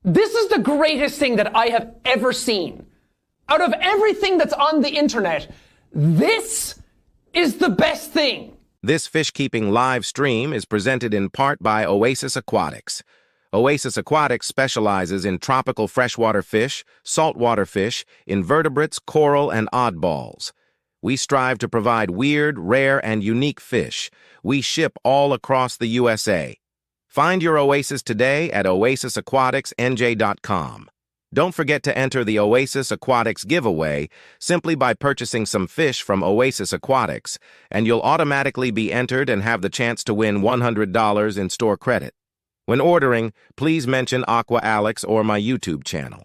This is the greatest thing that I have ever seen. Out of everything that's on the internet, this is the best thing. This fish-keeping live stream is presented in part by Oasis Aquatics. Oasis Aquatics specializes in tropical freshwater fish, saltwater fish, invertebrates, coral, and oddballs. We strive to provide weird, rare, and unique fish. We ship all across the USA. Find your Oasis today at oasisaquaticsnj.com. Don't forget to enter the Oasis Aquatics giveaway simply by purchasing some fish from Oasis Aquatics, and you'll automatically be entered and have the chance to win $100 in store credit. When ordering, please mention Aqua Alex or my YouTube channel.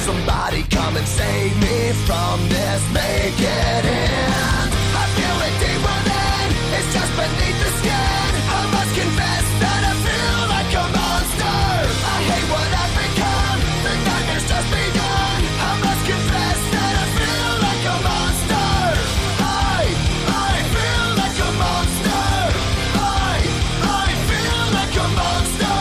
Somebody come and save me from this, make it end. I feel it deep within, it's just beneath the skin. I must confess that I feel like a monster. I hate what I've become, the nightmare's just begun. I must confess that I feel like a monster. I feel like a monster. I feel like a monster.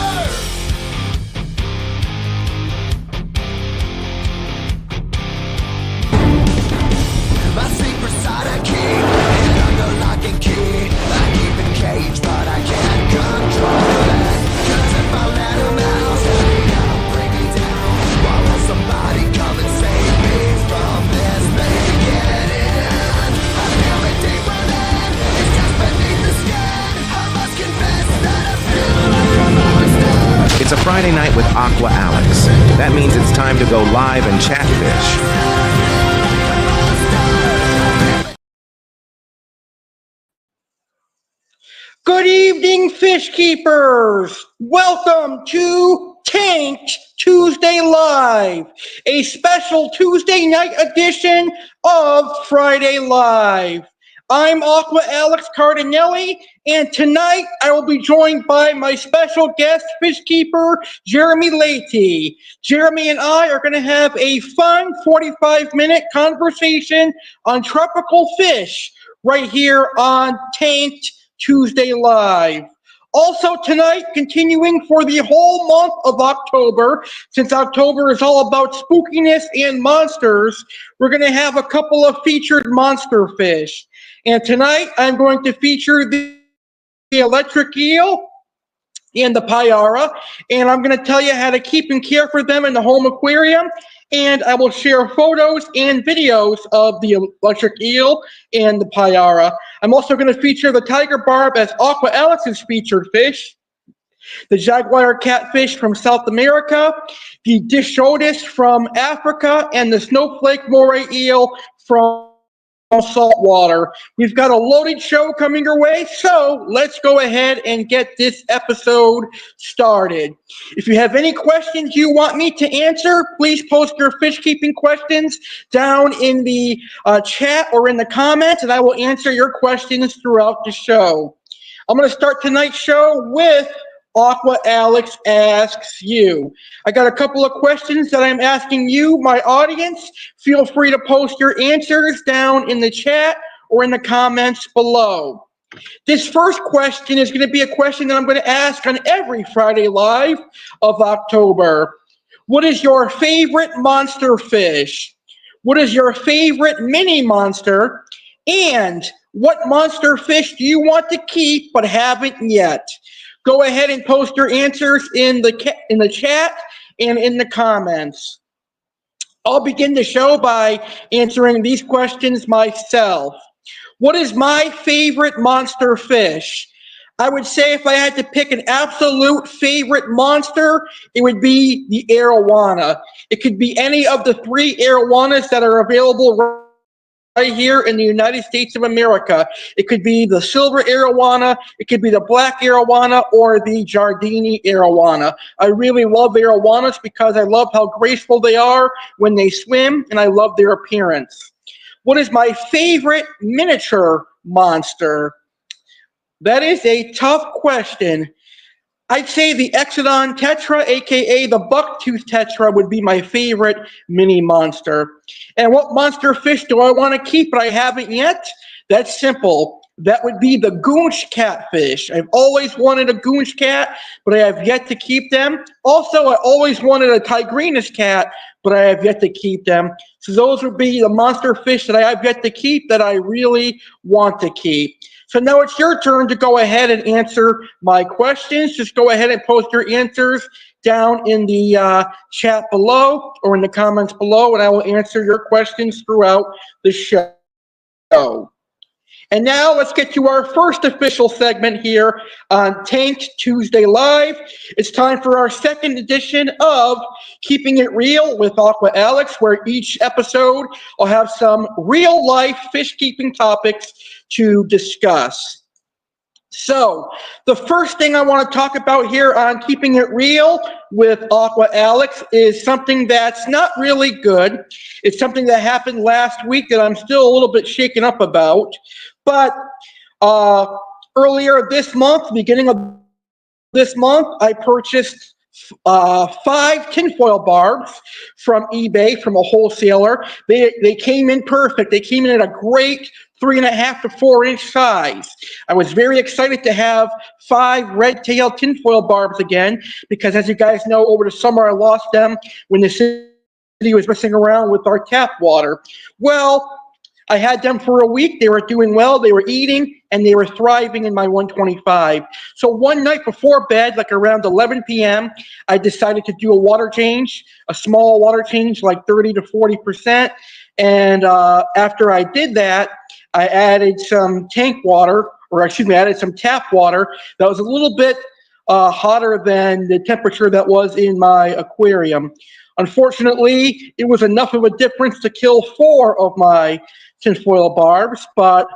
My secret's side I keep, and under lock and key. I keep it caged, but I can't control it. 'Cause if I let them out, they'll bring me down. Why won't somebody come and save me from this? Make it in. I feel it deep within, it's just beneath the skin. I must confess that I feel like a monster. It's a Friday night with Aqua Alex. That means it's time to go live and chat fish. Good evening, fish keepers. Welcome to Tanked Tuesday Live, a special Tuesday night edition of Friday Live. I'm Aqua Alex CARDINALE, and tonight I will be joined by my special guest fish keeper, Jeremy Leighty. Jeremy and I are going to have a fun 45-minute conversation on tropical fish right here on Tanked Tuesday Live. Also tonight, continuing for the whole month of October, since October is all about spookiness and monsters, we're going to have a couple of featured monster fish. And tonight, I'm going to feature the Electric Eel and the Payara, and I'm going to tell you how to keep and care for them in the home aquarium, and I will share photos and videos of the Electric Eel and the Payara. I'm also going to feature the Tiger Barb as Aqua Alex's featured fish, the Jaguar Catfish from South America, the Distochodus from Africa, and the Snowflake Moray Eel from Saltwater. We've got a loaded show coming your way, so let's go ahead and get this episode started. If you have any questions you want me to answer, please post your fish keeping questions down in the chat or in the comments, and I will answer your questions throughout the show. I'm going to start tonight's show with Aqua Alex Asks You. I got a couple of questions that I'm asking you, my audience. Feel free to post your answers down in the chat or in the comments below. This first question is going to be a question that I'm going to ask on every Friday Live of October. What is your favorite monster fish? What is your favorite mini monster? And what monster fish do you want to keep but haven't yet? Go ahead and post your answers in the chat and in the comments. I'll begin the show by answering these questions myself. What is my favorite monster fish? I would say if I had to pick an absolute favorite monster, it would be the arowana. It could be any of the 3 arowanas that are available right here in the United States of America. It could be the silver arowana, it could be the black arowana, or the Jardini arowana. I really love arowanas because I love how graceful they are when they swim, and I love their appearance. What is my favorite miniature monster? That is a tough question. I'd say the Exodon Tetra, aka the Bucktooth Tetra, would be my favorite mini monster. And what monster fish do I want to keep but I haven't yet? That's simple. That would be the Goonch catfish. I've always wanted a Goonch cat, but I have yet to keep them. Also, I always wanted a Tigrinus cat, but I have yet to keep them. So those would be the monster fish that I have yet to keep that I really want to keep. So now it's your turn to go ahead and answer my questions. Just go ahead and post your answers down in the chat below or in the comments below, and I will answer your questions throughout the show. And now let's get to our first official segment here on Tanked Tuesday Live. It's time for our second edition of Keeping It Real with Aqua Alex, where each episode I'll have some real-life fish-keeping topics to discuss. So, the first thing I want to talk about here on Keeping It Real with Aqua Alex is something that's not really good. It's something that happened last week that I'm still a little bit shaken up about. But earlier this month, beginning of this month, I purchased 5 tinfoil barbs from eBay from a wholesaler. They came in perfect. They came in at a great 3.5 to 4 inch size. I was very excited to have 5 red-tailed tinfoil barbs again because, as you guys know, over the summer I lost them when the city was messing around with our tap water. Well, I had them for a week. They were doing well. They were eating, and they were thriving in my 125. So one night before bed, like around 11 p.m., I decided to do a water change, a small water change, like 30 to 40%. And after I did that, I added some tank water, or excuse me, I added some tap water that was a little bit hotter than the temperature that was in my aquarium. Unfortunately, it was enough of a difference to kill 4 of my tinfoil barbs, but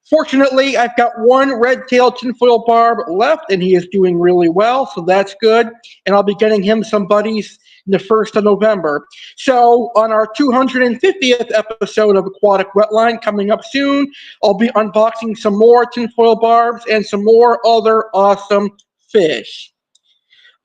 fortunately, I've got 1 red-tailed tinfoil barb left, and he is doing really well, so that's good. And I'll be getting him some buddies in the 1st of November. So on our 250th episode of Aquatic Wetline coming up soon, I'll be unboxing some more tinfoil barbs and some more other awesome fish.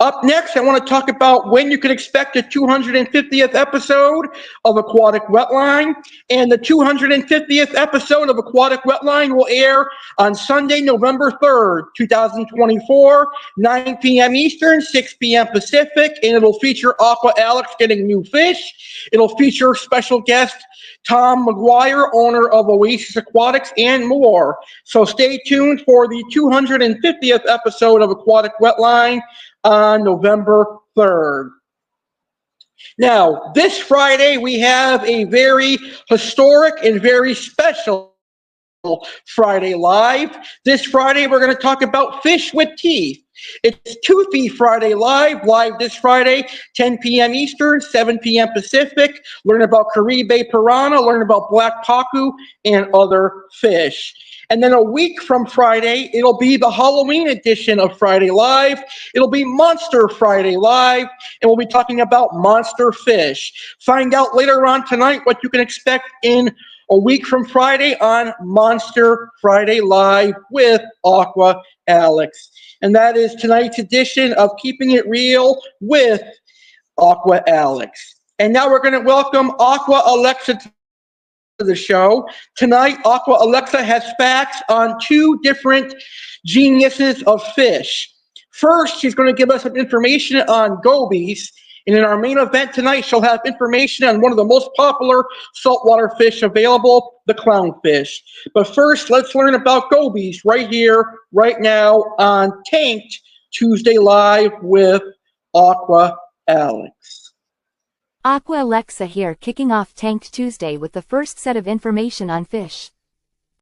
Up next, I want to talk about when you can expect the 250th episode of Aquatic Wetline. And the 250th episode of Aquatic Wetline will air on Sunday, November 3rd, 2024, 9 p.m. Eastern, 6 p.m. Pacific. And it'll feature Aqua Alex getting new fish. It'll feature special guest Tom McGuire, owner of Oasis Aquatics, and more. So stay tuned for the 250th episode of Aquatic Wetline on November 3rd. Now, this Friday, we have a very historic and very special Friday Live. This Friday, we're going to talk about fish with teeth. It's Toothy Friday Live this Friday, 10 p.m. Eastern, 7 p.m. Pacific. Learn about Caribe piranha, learn about black pacu, and other fish. And then a week from Friday, it'll be the Halloween edition of Friday Live. It'll be Monster Friday Live, and we'll be talking about monster fish. Find out later on tonight what you can expect in a week from Friday on Monster Friday Live with Aqua Alex. And that is tonight's edition of Keeping It Real with Aqua Alex. And now we're going to welcome Aqua Alexa to the show. Tonight, Aqua Alexa has facts on 2 different geniuses of fish. First, she's going to give us some information on gobies. And in our main event tonight, she'll have information on one of the most popular saltwater fish available, the clownfish. But first, let's learn about gobies right here, right now on Tanked Tuesday Live with Aqua Alex. Aqua Alexa here, kicking off Tanked Tuesday with the first set of information on fish.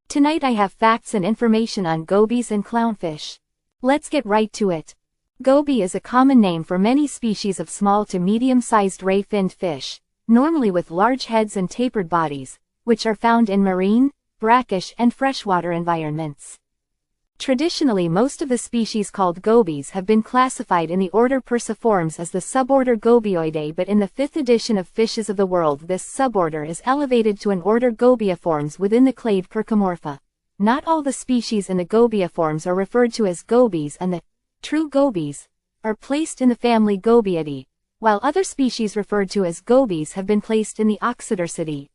Tonight I have facts and information on gobies and clownfish. Let's get right to it. Goby is a common name for many species of small to medium-sized ray-finned fish, normally with large heads and tapered bodies, which are found in marine, brackish and freshwater environments. Traditionally, most of the species called gobies have been classified in the order Perciformes as the suborder Gobioidae, but in the 5th edition of Fishes of the World this suborder is elevated to an order Gobioformes within the clade Percomorpha. Not all the species in the Gobioformes are referred to as gobies, and the true gobies are placed in the family Gobiidae, while other species referred to as gobies have been placed in the Oxydercidae.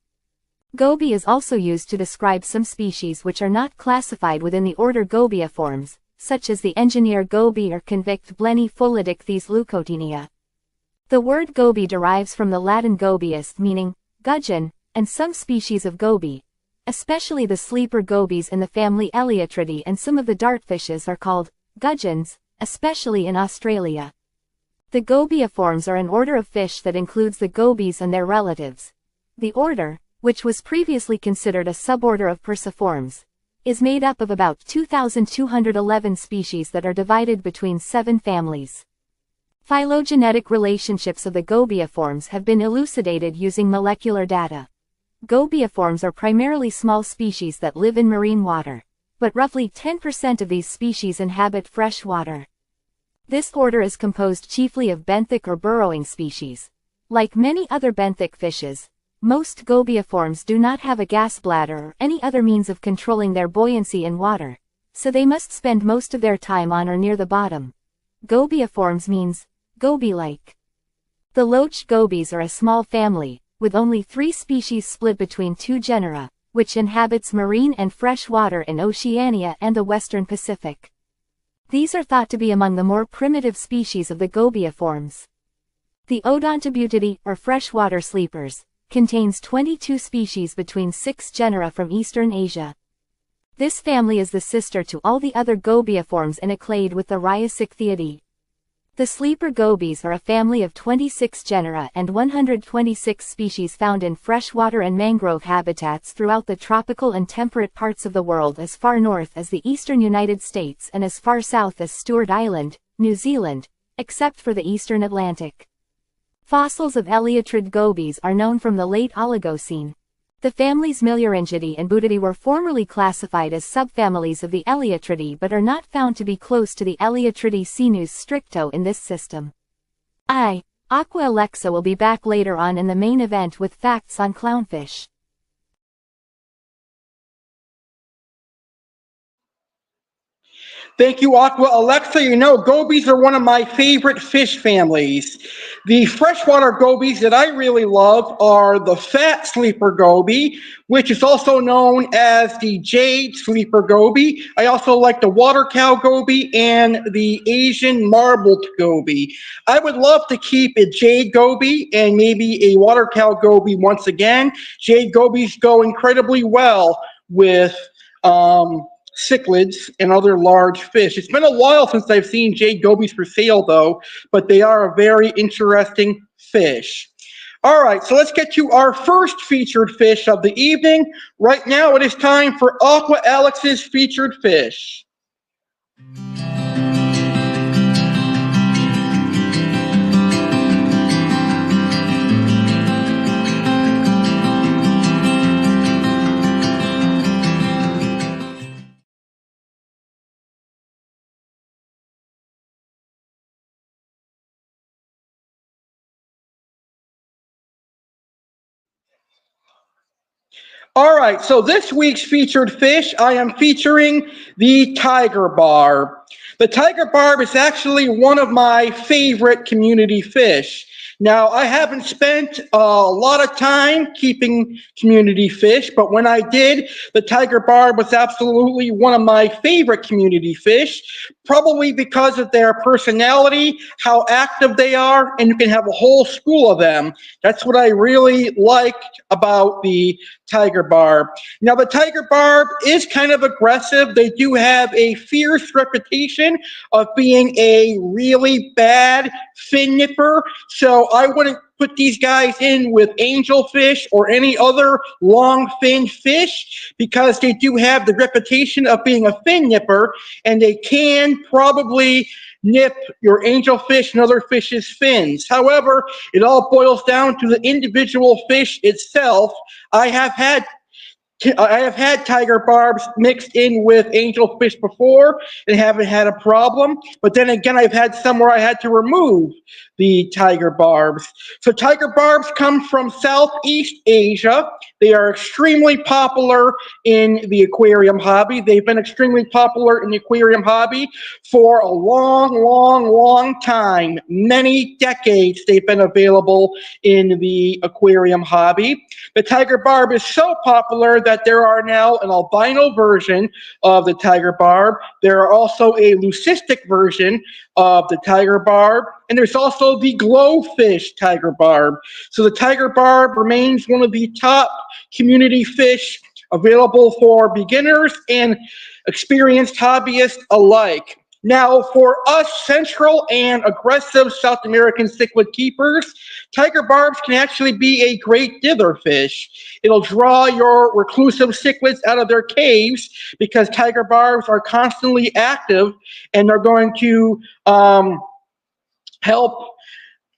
Goby is also used to describe some species which are not classified within the order Gobioformes, such as the engineer goby or convict Blenny-Pholidichthes leucotinea. The word goby derives from the Latin gobius, meaning gudgeon, and some species of goby, especially the sleeper gobies in the family Eleotridae, and some of the dartfishes are called gudgeons, especially in Australia. The Gobioformes are an order of fish that includes the gobies and their relatives. The order, which was previously considered a suborder of Perciformes, is made up of about 2,211 species that are divided between 7 families. Phylogenetic relationships of the Gobioformes have been elucidated using molecular data. Gobioformes are primarily small species that live in marine water, but roughly 10% of these species inhabit fresh water. This order is composed chiefly of benthic or burrowing species. Like many other benthic fishes, most Gobioformes do not have a gas bladder or any other means of controlling their buoyancy in water, so they must spend most of their time on or near the bottom. Gobioformes means goby-like. The loach gobies are a small family, with only 3 species split between 2 genera, which inhabits marine and fresh water in Oceania and the western Pacific. These are thought to be among the more primitive species of the Gobioformes. The Odontobutidae, or freshwater sleepers, contains 22 species between 6 genera from Eastern Asia. This family is the sister to all the other Gobioformes in a clade with the Rhyasichthyeidae. The sleeper gobies are a family of 26 genera and 126 species found in freshwater and mangrove habitats throughout the tropical and temperate parts of the world, as far north as the eastern United States and as far south as Stewart Island, New Zealand, except for the eastern Atlantic. Fossils of Eleotrid gobies are known from the late Oligocene. The families Miluryngidae and Butidae were formerly classified as subfamilies of the Eleotridae but are not found to be close to the Eleotridae sinus stricto in this system. Aqua Alexa will be back later on in the main event with facts on clownfish. Thank you, Aqua Alexa. You know, gobies are one of my favorite fish families. The freshwater gobies that I really love are the fat sleeper goby, which is also known as the jade sleeper goby. I also like the water cow goby and the Asian marbled goby. I would love to keep a jade goby and maybe a water cow goby once again. Jade gobies go incredibly well with cichlids and other large fish. It's been a while since I've seen jade gobies for sale though, but they are a very interesting fish. All right, so let's get to our first featured fish of the evening. Right now it is time for Aqua Alex's featured fish. All right, so this week's featured fish, I am featuring the tiger barb. The tiger barb is actually one of my favorite community fish. Now, I haven't spent a lot of time keeping community fish, but when I did, the tiger barb was absolutely one of my favorite community fish, probably because of their personality, how active they are, and you can have a whole school of them. That's what I really liked about the tiger barb. Now, the tiger barb is kind of aggressive. They do have a fierce reputation of being a really bad fin nipper, so I wouldn't put these guys in with angelfish or any other long-finned fish because they do have the reputation of being a fin nipper, and they can probably nip your angelfish and other fish's fins. However, it all boils down to the individual fish itself. I have had tiger barbs mixed in with angelfish before and haven't had a problem. But then again, I've had some where I had to remove the tiger barbs. So tiger barbs come from Southeast Asia. They are extremely popular in the aquarium hobby. They've been extremely popular in the aquarium hobby for a long time. Many decades they've been available in the aquarium hobby. The tiger barb is so popular that there are now an albino version of the tiger barb. There are also a leucistic version of the tiger barb, and there's also the glowfish tiger barb. So the tiger barb remains one of the top community fish available for beginners and experienced hobbyists alike. Now, for us central and aggressive South American cichlid keepers, tiger barbs can actually be a great dither fish. It'll draw your reclusive cichlids out of their caves because tiger barbs are constantly active, and they're going to help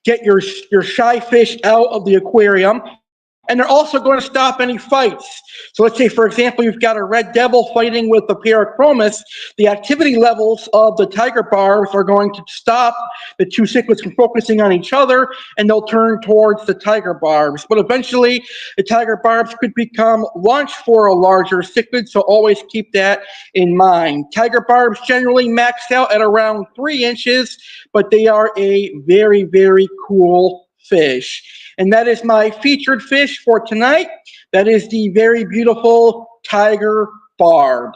get your shy fish out of the aquarium. And they're also going to stop any fights. So let's say, for example, you've got a red devil fighting with the Parachromis. The activity levels of the tiger barbs are going to stop the two cichlids from focusing on each other, and they'll turn towards the tiger barbs. But eventually, the tiger barbs could become lunch for a larger cichlid, so always keep that in mind. Tiger barbs generally max out at around 3 inches, but they are a very cool fish. And that is my featured fish for tonight. That is the very beautiful tiger barb.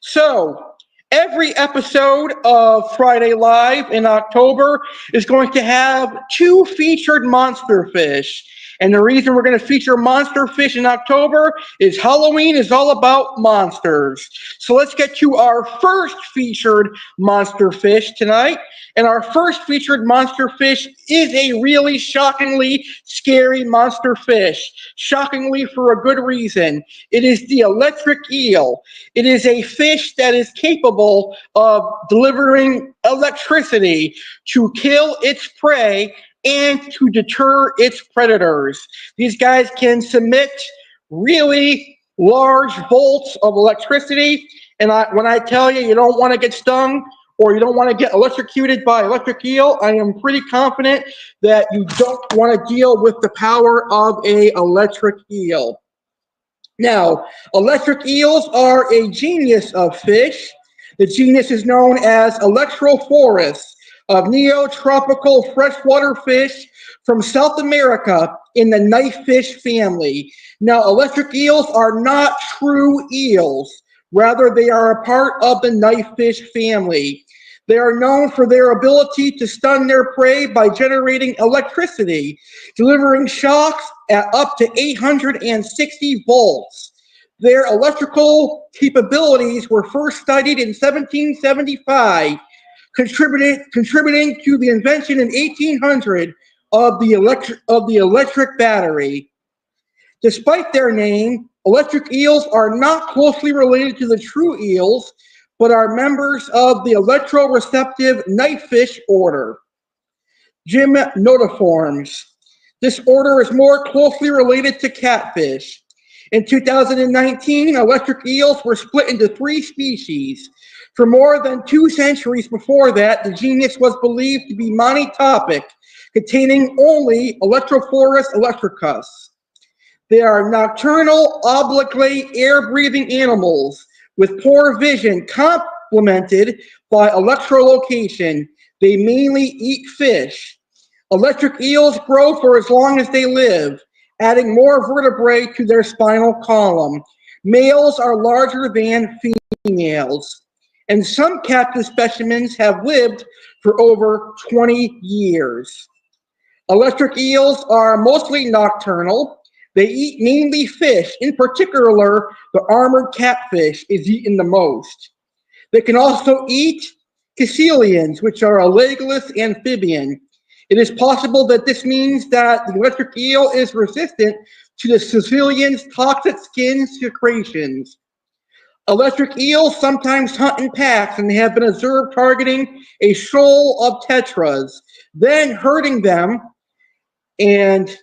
So, every episode of Friday Live in October is going to have 2 featured monster fish. And the reason we're going to feature monster fish in October is Halloween is all about monsters. So let's get to our first featured monster fish tonight. And our first featured monster fish is a really shockingly scary monster fish. Shockingly for a good reason. It is the electric eel. It is a fish that is capable of delivering electricity to kill its prey and to deter its predators. These guys can submit really large volts of electricity, and when I tell you you don't want to get stung or you don't want to get electrocuted by electric eel, I am pretty confident that you don't want to deal with the power of an electric eel. Now, electric eels are a genus of fish. The genus is known as Electrophorus, of neotropical freshwater fish from South America in the knifefish family. Now, electric eels are not true eels. Rather, they are a part of the knifefish family. They are known for their ability to stun their prey by generating electricity, delivering shocks at up to 860 volts. Their electrical capabilities were first studied in 1775, contributing to the invention in 1800 of the electric battery. Despite their name, electric eels are not closely related to the true eels, but are members of the electroreceptive knifefish order, Gymnotiformes. This order is more closely related to catfish. In 2019, electric eels were split into 3 species. For more than 2 centuries before that, the genus was believed to be monotypic, containing only Electrophorus electricus. They are nocturnal, obligate, air-breathing animals with poor vision, complemented by electrolocation. They mainly eat fish. Electric eels grow for as long as they live, adding more vertebrae to their spinal column. Males are larger than females, and some captive specimens have lived for over 20 years. Electric eels are mostly nocturnal. They eat mainly fish. In particular, the armored catfish is eaten the most. They can also eat caecilians, which are a legless amphibian. It is possible that this means that the electric eel is resistant to the Sicilian's toxic skin secretions. Electric eels sometimes hunt in packs, and they have been observed targeting a shoal of tetras, then herding them and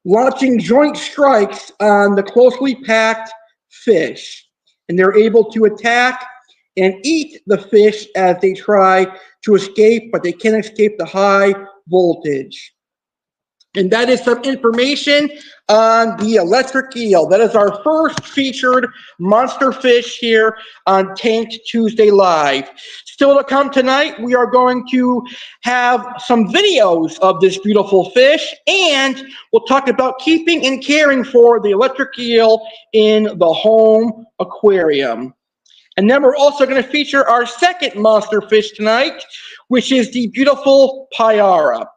launching joint strikes on the closely packed fish. And they're able to attack and eat the fish as they try to escape, but they can't escape the high voltage. And that is some information on the electric eel. That is our first featured monster fish here on Tanked Tuesday Live. Still to come tonight, we are going to have some videos of this beautiful fish, and we'll talk about keeping and caring for the electric eel in the home aquarium. And then we're also going to feature our second monster fish tonight, which is the beautiful Payara.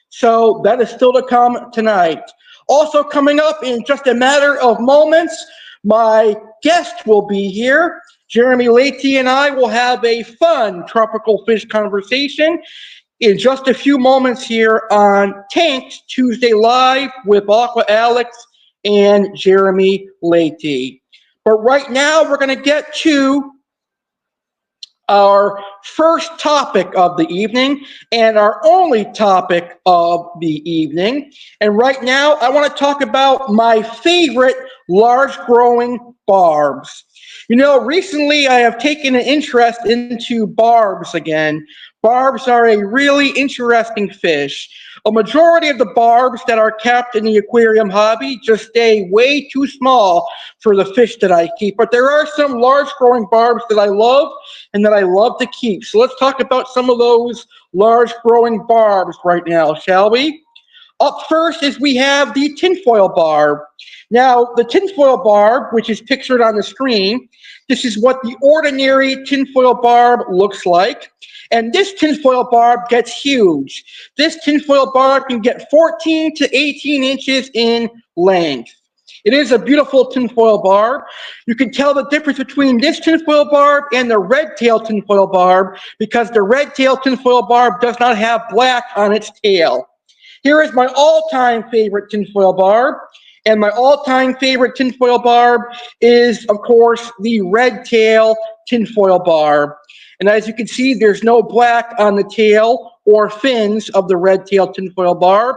So that is still to come tonight. Also coming up in just a matter of moments, my guest will be here. Jeremy Leighty and I will have a fun tropical fish conversation in just a few moments here on Tanked Tuesday Live with Aqua Alex and Jeremy Leighty. But right now we're going to get to our first topic of the evening and our only topic of the evening. And right now, I want to talk about my favorite large growing barbs. You know, recently I have taken an interest into barbs again. Barbs are a really interesting fish. A majority of the barbs that are kept in the aquarium hobby just stay way too small for the fish that I keep. But there are some large growing barbs that I love and that I love to keep. So let's talk about some of those large growing barbs right now, shall we? Up first is we have the tinfoil barb. Now, the tinfoil barb, which is pictured on the screen, this is what the ordinary tinfoil barb looks like. And this tinfoil barb gets huge. This tinfoil barb can get 14 to 18 inches in length. It is a beautiful tinfoil barb. You can tell the difference between this tinfoil barb and the red-tailed tinfoil barb because the red-tailed tinfoil barb does not have black on its tail. Here is my all-time favorite tinfoil barb. And my all-time favorite tinfoil barb is, of course, the red-tail tinfoil barb. And as you can see, there's no black on the tail or fins of the red-tailed tinfoil barb.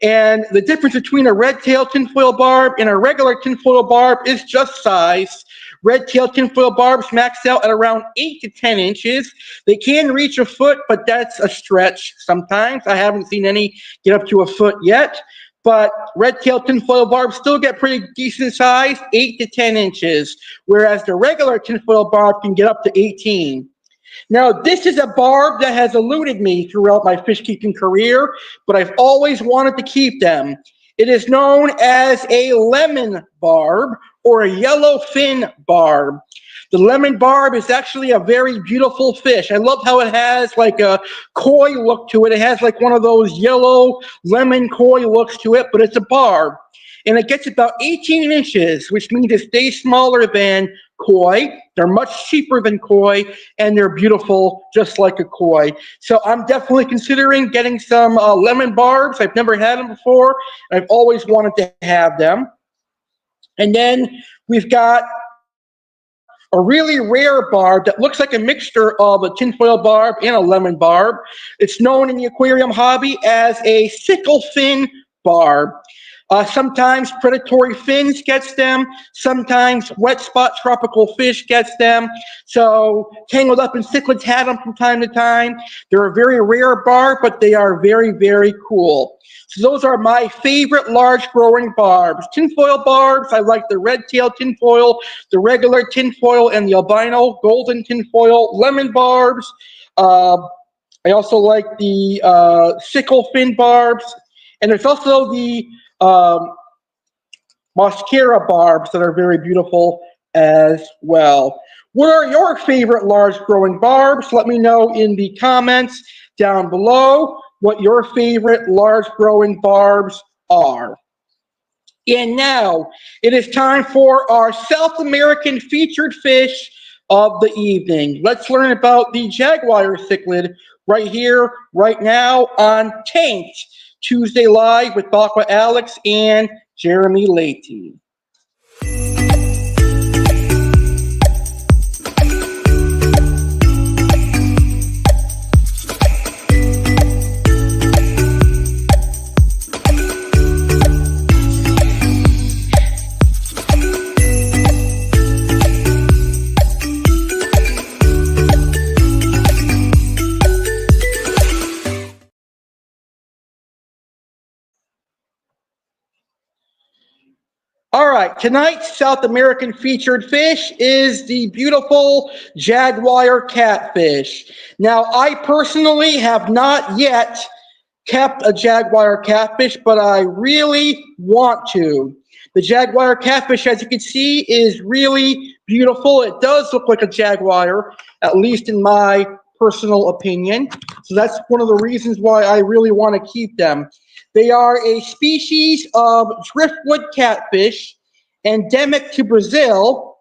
And the difference between a red-tailed tinfoil barb and a regular tinfoil barb is just size. Red-tailed tinfoil barbs max out at around 8 to 10 inches. They can reach a foot, but that's a stretch sometimes. I haven't seen any get up to a foot yet. But red-tailed tinfoil barbs still get pretty decent size, 8 to 10 inches, whereas the regular tinfoil barb can get up to 18. Now, this is a barb that has eluded me throughout my fish keeping career, but I've always wanted to keep them. It is known as a lemon barb or a yellowfin barb. The lemon barb is actually a very beautiful fish. I love how it has like a koi look to it. It has like one of those yellow lemon koi looks to it, but it's a barb. And it gets about 18 inches, which means it stays smaller than koi. They're much cheaper than koi, and they're beautiful just like a koi. So I'm definitely considering getting some lemon barbs. I've never had them before. I've always wanted to have them. And then we've got a really rare barb that looks like a mixture of a tinfoil barb and a lemon barb. It's known in the aquarium hobby as a sickle fin barb. Sometimes predatory fins gets them. Sometimes wet spot tropical fish gets them. So Tangled Up and Cichlids had them from time to time. They're a very rare barb, but they are very, very cool. So those are my favorite large growing barbs. Tinfoil barbs, I like the red-tailed tinfoil, the regular tinfoil, and the albino golden tinfoil. Lemon barbs. I also like the sickle fin barbs. And there's also the mascara barbs that are very beautiful as well. What are your favorite large growing barbs? Let me know in the comments down below what your favorite large growing barbs are. And now it is time for our South American featured fish of the evening. Let's learn about the Jaguar cichlid, right here, right now on Tanked Tuesday Live with Aqua Alex and Jeremy Leighty. All right, tonight's South American featured fish is the beautiful Jaguar catfish. Now, I personally have not yet kept a Jaguar catfish, but I really want to. The Jaguar catfish, as you can see, is really beautiful. It does look like a jaguar, at least in my personal opinion. So that's one of the reasons why I really want to keep them. They are a species of driftwood catfish, endemic to Brazil,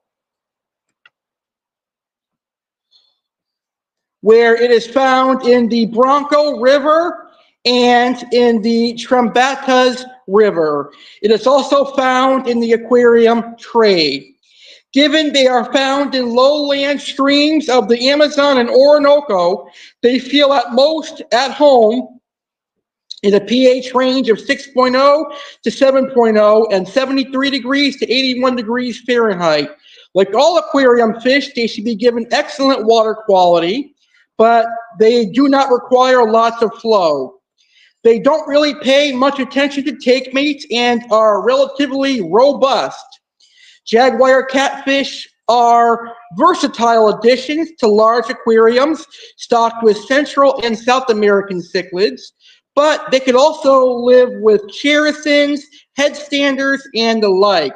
where it is found in the Branco River and in the Trombatas River. It is also found in the aquarium trade. Given they are found in lowland streams of the Amazon and Orinoco, they feel at most at home in a pH range of 6.0 to 7.0 and 73 degrees to 81 degrees Fahrenheit. Like all aquarium fish, they should be given excellent water quality, but they do not require lots of flow. They don't really pay much attention to take mates and are relatively robust. Jaguar catfish are versatile additions to large aquariums stocked with Central and South American cichlids, but they could also live with cherisons, headstanders, and the like.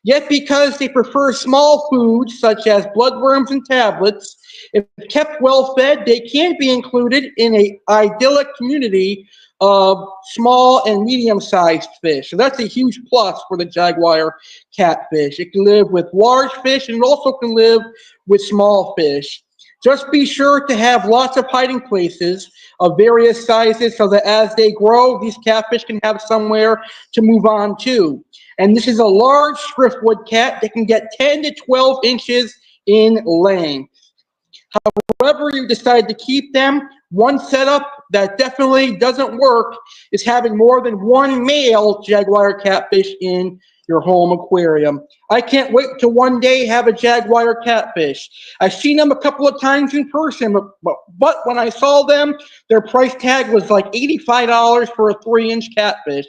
Yet because they prefer small foods such as bloodworms and tablets, if kept well fed, they can be included in an idyllic community of small and medium-sized fish. So that's a huge plus for the Jaguar catfish. It can live with large fish and it also can live with small fish. Just be sure to have lots of hiding places of various sizes so that as they grow, these catfish can have somewhere to move on to. And this is a large driftwood cat that can get 10 to 12 inches in length. However you decide to keep them, one setup that definitely doesn't work is having more than one male Jaguar catfish in your home aquarium. I can't wait to one day have a Jaguar catfish. I've seen them a couple of times in person, but when I saw them, their price tag was like $85 for a 3-inch catfish.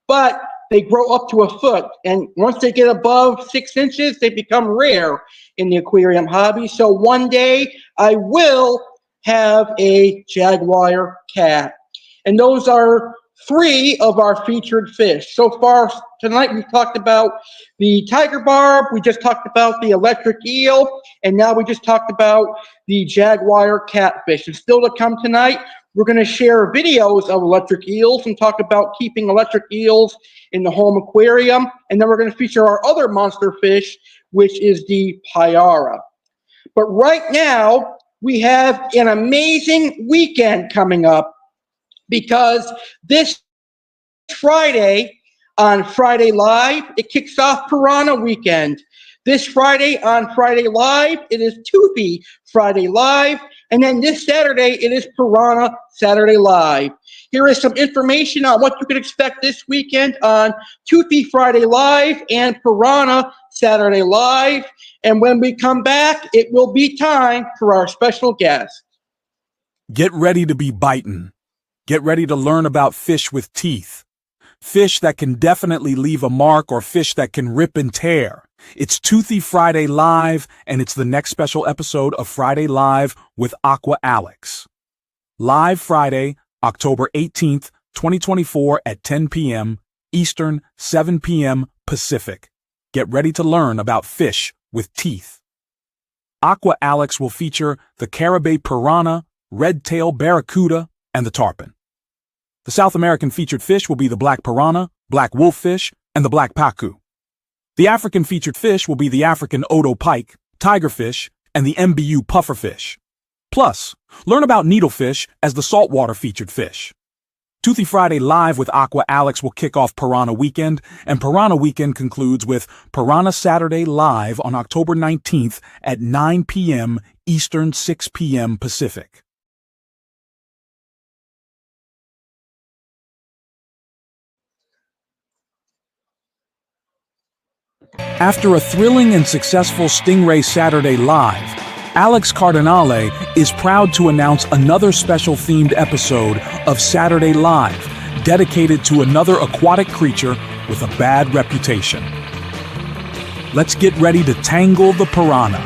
But they grow up to a foot, and once they get above 6 inches, they become rare in the aquarium hobby. So one day I will have a Jaguar cat. And those are 3 of our featured fish. So far tonight we've talked about the tiger barb, we just talked about the electric eel, and now we just talked about the Jaguar catfish. And still to come tonight, we're going to share videos of electric eels and talk about keeping electric eels in the home aquarium. And then we're going to feature our other monster fish, which is the Payara. But right now, we have an amazing weekend coming up because this Friday on Friday Live, it kicks off Piranha Weekend. This Friday on Friday Live, it is Toothy Friday Live. And then this Saturday, it is Piranha Saturday Live. Here is some information on what you can expect this weekend on Toothy Friday Live and Piranha Saturday Live. And when we come back, it will be time for our special guest. Get ready to be biting. Get ready to learn about fish with teeth. Fish that can definitely leave a mark or fish that can rip and tear. It's Toothy Friday Live, and it's the next special episode of Friday Live with Aqua Alex. Live Friday, October 18th, 2024 at 10 p.m. Eastern, 7 p.m. Pacific. Get ready to learn about fish with teeth. Aqua Alex will feature the Caribbean piranha, red-tail barracuda, and the tarpon. The South American featured fish will be the black piranha, black wolffish, and the black pacu. The African featured fish will be the African Odo pike, tigerfish, and the MBU pufferfish. Plus, learn about needlefish as the saltwater featured fish. Toothy Friday Live with Aqua Alex will kick off Piranha Weekend, and Piranha Weekend concludes with Piranha Saturday Live on October 19th at 9 p.m. Eastern, 6 p.m. Pacific. After a thrilling and successful Stingray Saturday Live, Alex Cardinale is proud to announce another special-themed episode of Saturday Live, dedicated to another aquatic creature with a bad reputation. Let's get ready to tangle the piranha.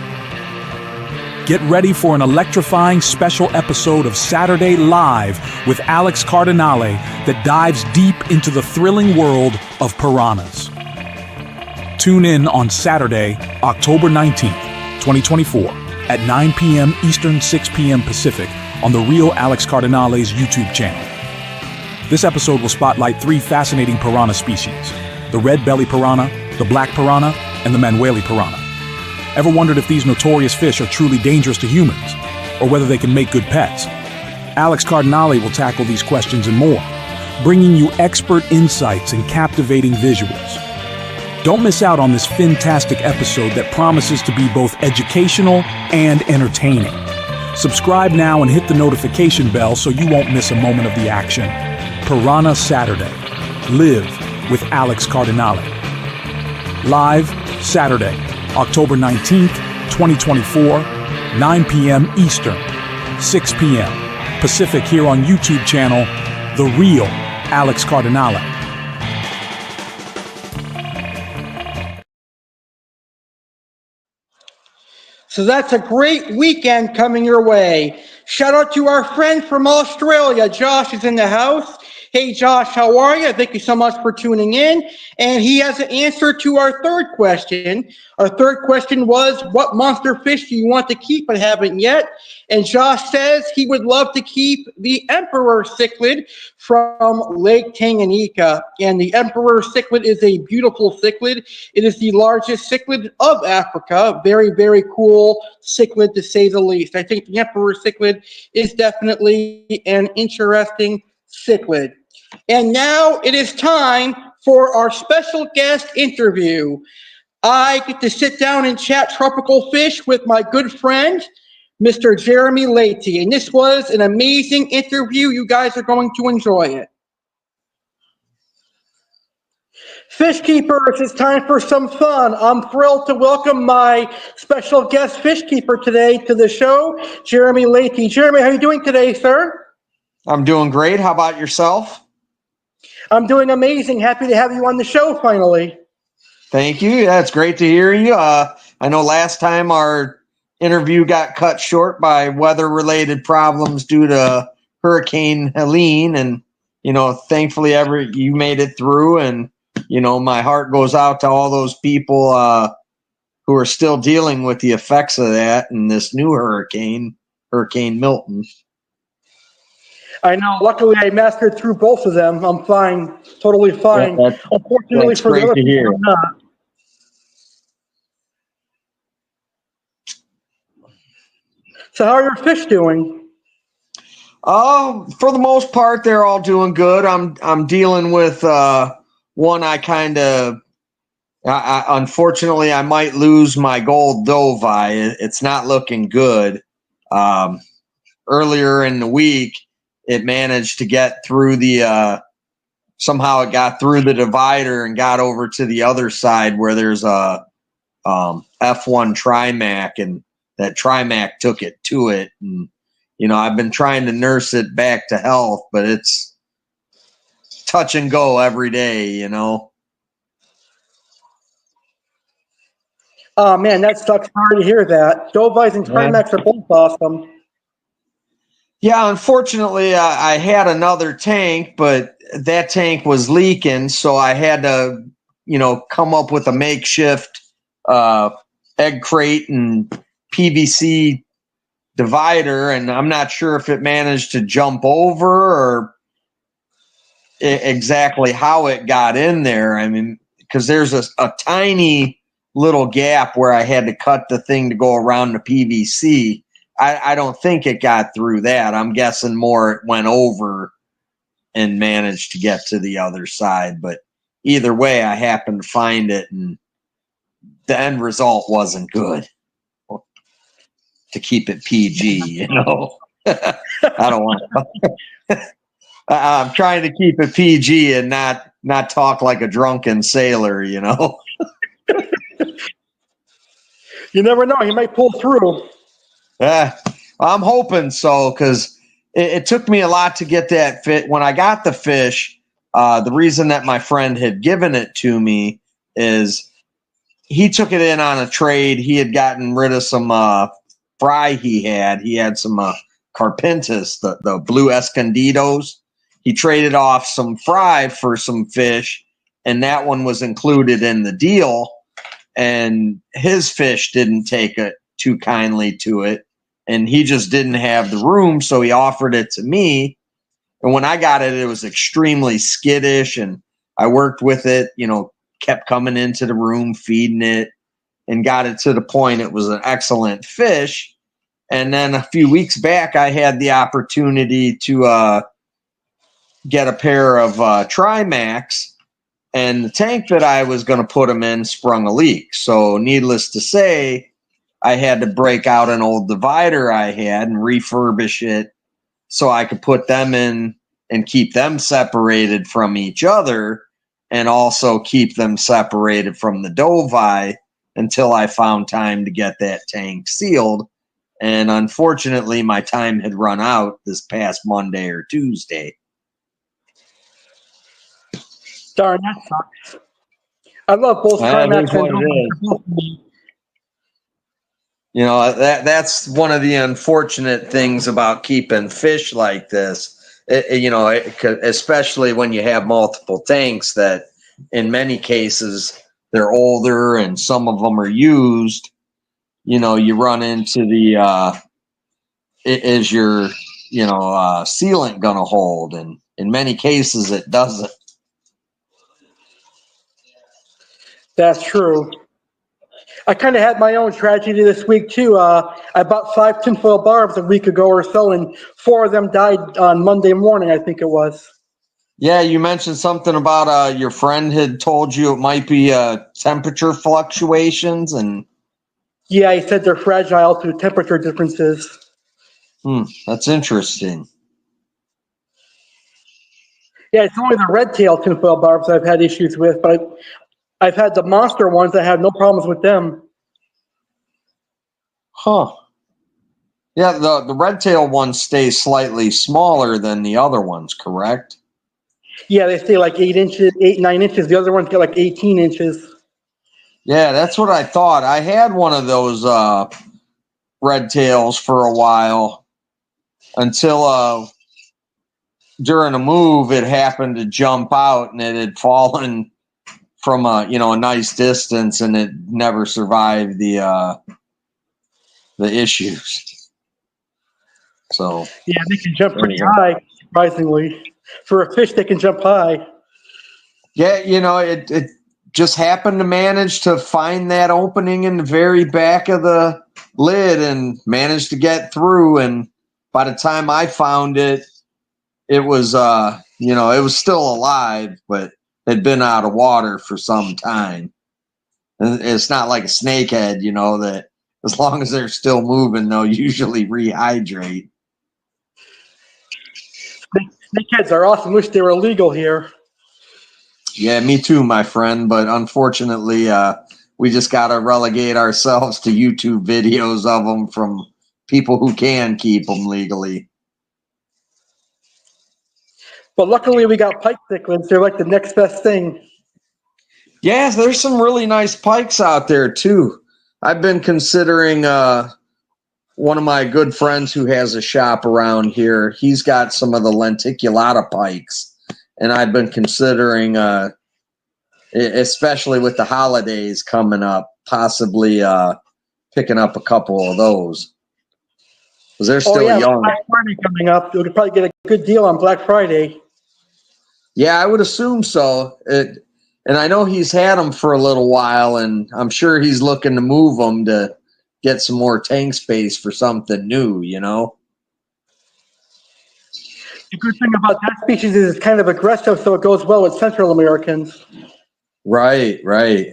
Get ready for an electrifying special episode of Saturday Live with Alex Cardinale that dives deep into the thrilling world of piranhas. Tune in on Saturday, October 19th, 2024. At 9 p.m. Eastern, 6 p.m. Pacific on the Real Alex Cardinale's YouTube channel. This episode will spotlight 3 fascinating piranha species: the red belly piranha, the black piranha, and the Manueli piranha. Ever wondered if these notorious fish are truly dangerous to humans, or whether they can make good pets? Alex Cardinale will tackle these questions and more, bringing you expert insights and captivating visuals. Don't miss out on this fantastic episode that promises to be both educational and entertaining. Subscribe now and hit the notification bell so you won't miss a moment of the action. Piranha Saturday. Live with Alex Cardinale. Live Saturday, October 19th, 2024, 9 p.m. Eastern, 6 p.m. Pacific here on YouTube channel, The Real Alex Cardinale. So that's a great weekend coming your way. Shout out to our friend from Australia. Josh is in the house. Hey, Josh, how are you? Thank you so much for tuning in. And he has an answer to our third question. Our third question was, what monster fish do you want to keep but haven't yet? And Josh says he would love to keep the emperor cichlid from Lake Tanganyika. And the emperor cichlid is a beautiful cichlid. It is the largest cichlid of Africa. Very, very cool cichlid, to say the least. I think the emperor cichlid is definitely an interesting cichlid. And now it is time for our special guest interview. I get to sit down and chat tropical fish with my good friend, Mr. Jeremy Leighty. And this was an amazing interview. You guys are going to enjoy it. Fish keepers, it's time for some fun. I'm thrilled to welcome my special guest fish keeper today to the show, Jeremy Leighty. Jeremy, how are you doing today, sir? I'm doing great. How about yourself? I'm doing amazing. Happy to have you on the show finally. Thank you. Yeah, it's great to hear you. I know last time our interview got cut short by weather-related problems due to Hurricane Helene, and thankfully you made it through. And my heart goes out to all those people who are still dealing with the effects of that and this new Hurricane Milton. I know. Luckily, I mastered through both of them. I'm fine. Totally fine. Yeah, Unfortunately, that's for the great other to people, hear. I'm not. So how are your fish doing? For the most part, they're all doing good. I'm dealing with one. Unfortunately, I might lose my gold dove. It's not looking good. Earlier in the week, it managed to get through somehow it got through the divider and got over to the other side where there's a F1 Trimac, and that Trimac took it to it. And, I've been trying to nurse it back to health, but it's touch and go every day, Oh, man, that sucks. Sorry to hear that. Dovies and Trimacs are both awesome. Yeah, unfortunately, I had another tank, but that tank was leaking, so I had to, come up with a makeshift egg crate and PVC divider, and I'm not sure if it managed to jump over or exactly how it got in there. I mean, because there's a tiny little gap where I had to cut the thing to go around the PVC. I don't think it got through that. I'm guessing more it went over and managed to get to the other side. But either way, I happened to find it, and the end result wasn't good. To keep it PG, you know. I don't want to. I'm trying to keep it PG and not talk like a drunken sailor, you know. You never know. He might pull through. I'm hoping so, because it took me a lot to get that fit. When I got the fish, the reason that my friend had given it to me is he took it in on a trade. He had gotten rid of some fry he had. He had some carpintus, the blue escondidos. He traded off some fry for some fish, and that one was included in the deal. And his fish didn't take it too kindly to it, and he just didn't have the room, so he offered it to me. And when I got it, it was extremely skittish, and I worked with it, you know, kept coming into the room, feeding it, and got it to the point it was an excellent fish. And then a few weeks back, I had the opportunity to get a pair of Trimax, and the tank that I was going to put them in sprung a leak. So needless to say, I had to break out an old divider I had and refurbish it so I could put them in and keep them separated from each other, and also keep them separated from the Dovi until I found time to get that tank sealed. And unfortunately, my time had run out this past Monday or Tuesday. Darn, that sucks. I love both Trimax and Dovi. You know, that's one of the unfortunate things about keeping fish like this. Especially when you have multiple tanks, that in many cases they're older and some of them are used. You know, you run into the is your sealant gonna hold? And in many cases it doesn't. That's true. I kind of had my own tragedy this week too. I bought 5 tinfoil barbs a week ago or so, and 4 of them died on Monday morning, I think it was. Yeah, you mentioned something about your friend had told you it might be temperature fluctuations, and yeah, he said they're fragile to temperature differences. That's interesting. Yeah, it's only the red tail tinfoil barbs I've had issues with, but I've had the monster ones. I have no problems with them. Huh. Yeah, the red tail ones stay slightly smaller than the other ones, correct? Yeah, they stay like 9 inches. The other ones get like 18 inches. Yeah, that's what I thought. I had one of those red tails for a while until during a move it happened to jump out, and it had fallen from a nice distance, and it never survived the issues. So yeah, they can jump pretty high, surprisingly. For a fish, they can jump high. Yeah, it just happened to manage to find that opening in the very back of the lid and managed to get through. And by the time I found it, it was it was still alive, but had been out of water for some time. And it's not like a snakehead, that as long as they're still moving, they'll usually rehydrate. Snakeheads are awesome. Wish they were illegal here. Yeah, me too, my friend. But unfortunately, we just got to relegate ourselves to YouTube videos of them from people who can keep them legally. But luckily, we got pike cichlids. They're like the next best thing. Yes, there's some really nice pikes out there, too. I've been considering one of my good friends who has a shop around here. He's got some of the lenticulata pikes. And I've been considering, especially with the holidays coming up, possibly picking up a couple of those. Because they're still young. Black Friday coming up. You could probably get a good deal on Black Friday. Yeah, I would assume so. And I know he's had them for a little while, and I'm sure he's looking to move them to get some more tank space for something new, you know? The good thing about that species is it's kind of aggressive, so it goes well with Central Americans. Right, right.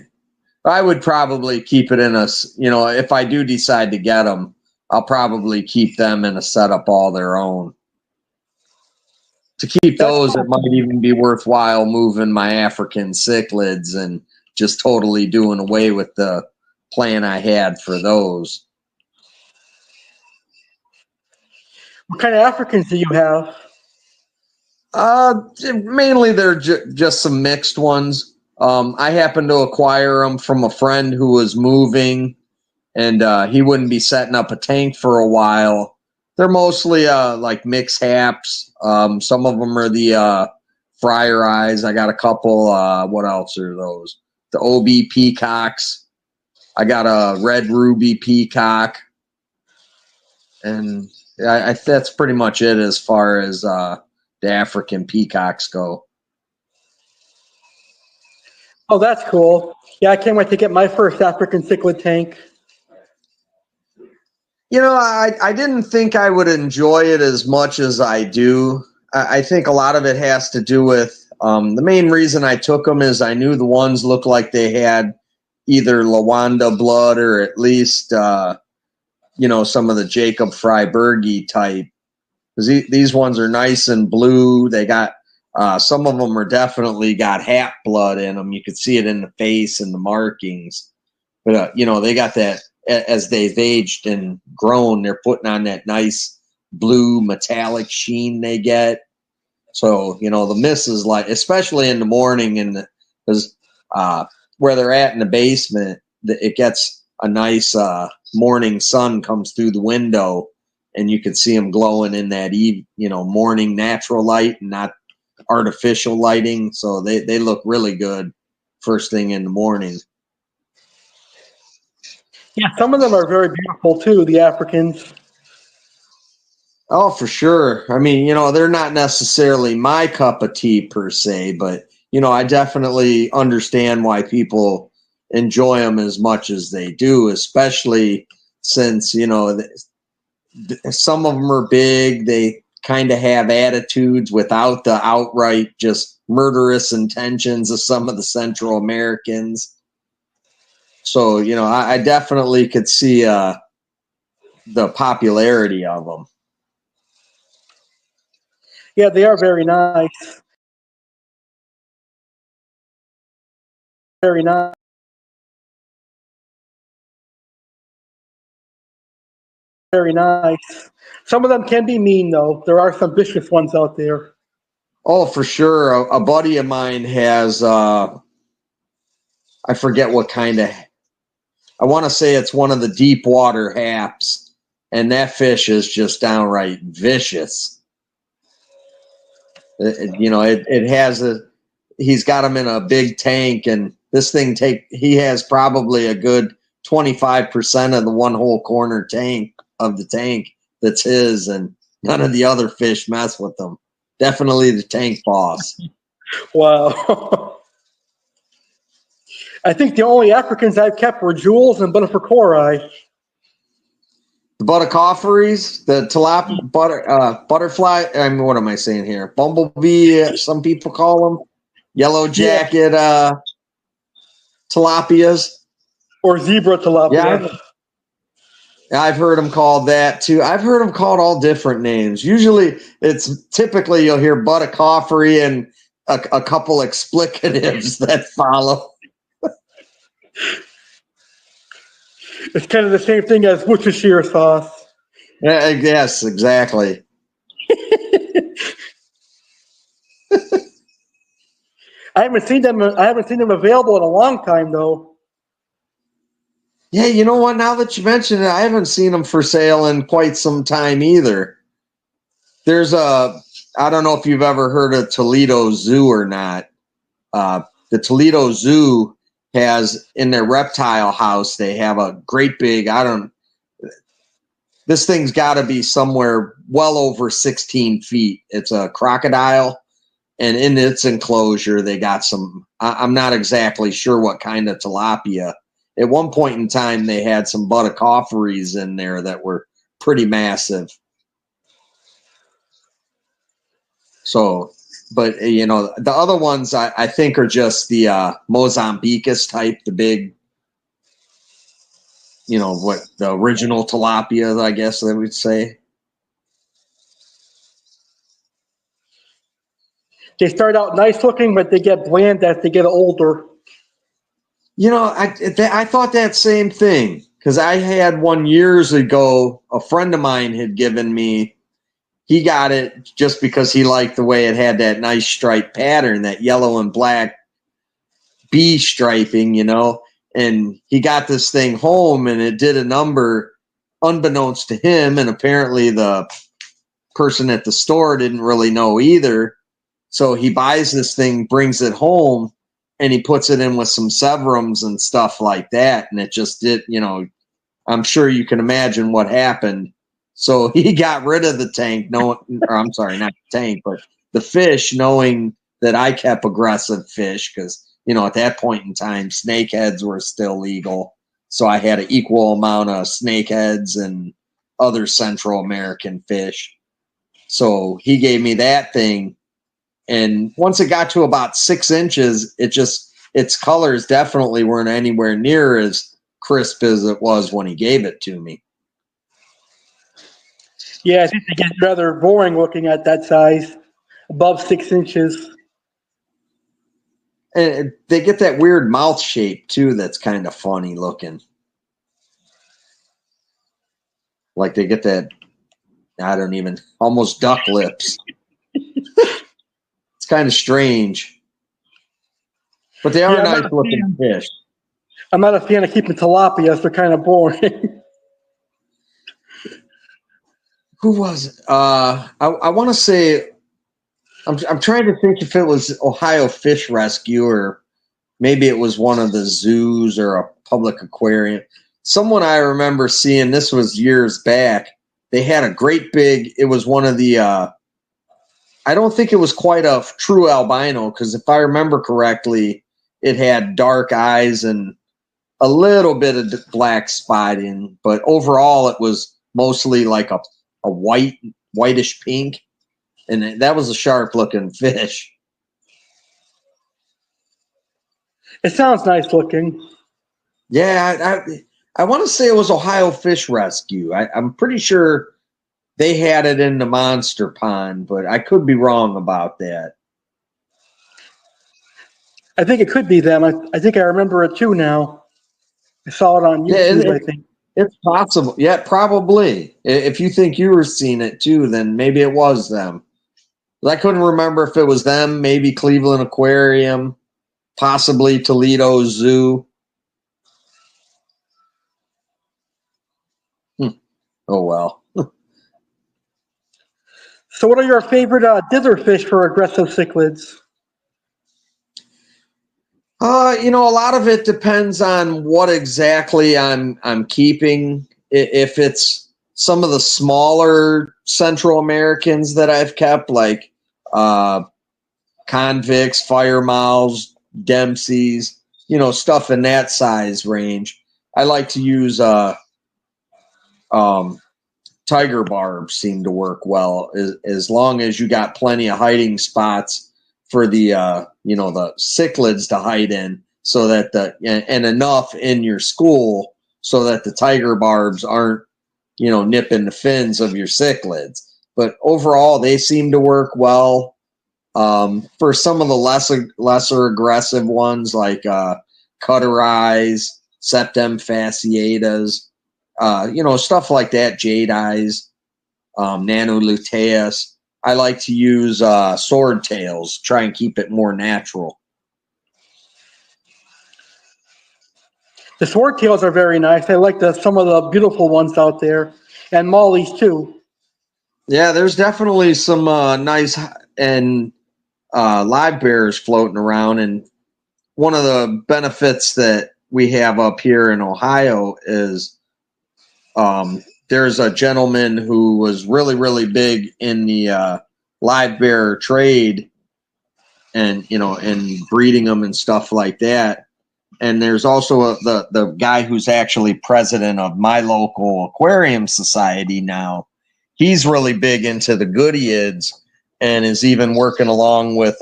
I would probably keep it in a, you know, if I do decide to get them, I'll probably keep them in a setup all their own. To keep those, it might even be worthwhile moving my African cichlids and just totally doing away with the plan I had for those. What kind of Africans do you have? Mainly they're just some mixed ones. I happened to acquire them from a friend who was moving, and he wouldn't be setting up a tank for a while. They're mostly like mixed haps. Some of them are the fryer eyes. I got a couple. What else are those? The OB peacocks. I got a red ruby peacock, and that's pretty much it as far as the African peacocks go. Oh, that's cool. Yeah, I can't wait to get my first African cichlid tank. You know, I didn't think I would enjoy it as much as I do. I think a lot of it has to do with the main reason I took them is I knew the ones looked like they had either Lawanda blood or at least, you know, some of the Jacob Freibergi type. These ones are nice and blue. They got some of them are definitely got hat blood in them. You could see it in the face and the markings. But, you know, they got that. As they've aged and grown, they're putting on that nice blue metallic sheen they get. So, you know, the misses, like, especially in the morning, and because where they're at in the basement, it gets a nice morning sun comes through the window, and you can see them glowing in that morning natural light and not artificial lighting. So they look really good first thing in the morning. Yeah, some of them are very beautiful too, the Africans. Oh, for sure. I mean, you know, they're not necessarily my cup of tea per se, but, you know, I definitely understand why people enjoy them as much as they do, especially since, you know, some of them are big. They kind of have attitudes without the outright just murderous intentions of some of the Central Americans. So, you know, I definitely could see the popularity of them. Yeah, they are very nice. Very nice. Very nice. Some of them can be mean, though. There are some vicious ones out there. Oh, for sure. A buddy of mine has, I forget what kind of, I want to say it's one of the deep water haps, and that fish is just downright vicious. It has he's got him in a big tank, and this thing he has probably a good 25% of the one whole corner tank of the tank that's his, and none of the other fish mess with them. Definitely the tank boss. Wow. I think the only Africans I've kept were Jules and Butterfly. The buttercofferys, the tilapia, butterfly. I mean, what am I saying here? Bumblebee. Some people call them yellow jacket tilapias Or zebra tilapia. Yeah, I've heard them called that too. I've heard them called all different names. Usually, it's typically you'll hear buttercoffery and a couple explicatives that follow. It's kind of the same thing as Worcestershire sauce. Yeah, yes, exactly. I haven't seen them available in a long time, though. Yeah, you know what? Now that you mention it, I haven't seen them for sale in quite some time either. There's I don't know if you've ever heard of Toledo Zoo or not. The Toledo Zoo has in their reptile house, they have a great big, this thing's got to be somewhere well over 16 feet. It's a crocodile, and in its enclosure, they got some, I'm not exactly sure what kind of tilapia. at one point in time, they had some buttercofferys in there that were pretty massive. So, but, you know, the other ones I think are just the Mozambicus type, the big, you know, what the original tilapia, I guess they would say. They start out nice looking, but they get bland as they get older. You know, I thought that same thing, because I had one years ago, a friend of mine had given me, he got it just because he liked the way it had that nice striped pattern, that yellow and black bee striping, you know, and he got this thing home and it did a number unbeknownst to him, and apparently the person at the store didn't really know either. So he buys this thing, brings it home, and he puts it in with some severums and stuff like that. And it just did, you know, I'm sure you can imagine what happened. So he got rid of the tank, or I'm sorry, not the tank, but the fish, knowing that I kept aggressive fish because, you know, at that point in time, snakeheads were still legal. So I had an equal amount of snakeheads and other Central American fish. So he gave me that thing. And once it got to about 6 inches, its colors definitely weren't anywhere near as crisp as it was when he gave it to me. Yeah, I think they get rather boring looking at that size, above 6 inches. And they get that weird mouth shape too that's kind of funny looking. Like they get that, almost duck lips. It's kind of strange. But they are nice looking fish. I'm not a fan of keeping tilapias. They're kind of boring. Who was it? I want to say, I'm trying to think if it was Ohio Fish Rescue or maybe it was one of the zoos or a public aquarium. Someone I remember seeing, this was years back, they had a great big, it was one of the, I don't think it was quite a true albino, because if I remember correctly, it had dark eyes and a little bit of black spotting, but overall it was mostly like a whitish pink, and that was a sharp looking fish. It sounds nice looking. Yeah, I want to say it was Ohio Fish Rescue. I'm pretty sure they had it in the monster pond, but I could be wrong about that. I think it could be them. I think I remember it too now. I saw it on YouTube, I think. It's possible. Yeah, probably. If you think you were seeing it too, then maybe it was them. I couldn't remember if it was them, maybe Cleveland Aquarium, possibly Toledo Zoo. Oh, well. So what are your favorite dither fish for aggressive cichlids? You know, a lot of it depends on what exactly I'm keeping. If it's some of the smaller Central Americans that I've kept, like convicts, fire mouths, Dempseys, you know, stuff in that size range, I like to use tiger barbs seem to work well, as long as you got plenty of hiding spots for the you know, the cichlids to hide in, so that and enough in your school so that the tiger barbs aren't, you know, nipping the fins of your cichlids. But overall, they seem to work well. For some of the lesser aggressive ones, like cutter eyes, septem fasciatas, you know, stuff like that, jade eyes, nanoluteus, I like to use sword tails, try and keep it more natural. The sword tails are very nice. I like some of the beautiful ones out there, and mollies too. Yeah, there's definitely some nice and live bears floating around, and one of the benefits that we have up here in Ohio is there's a gentleman who was really, really big in the live bear trade, and, you know, and breeding them and stuff like that. And there's also the guy who's actually president of my local aquarium society now. He's really big into the goodyids and is even working along with,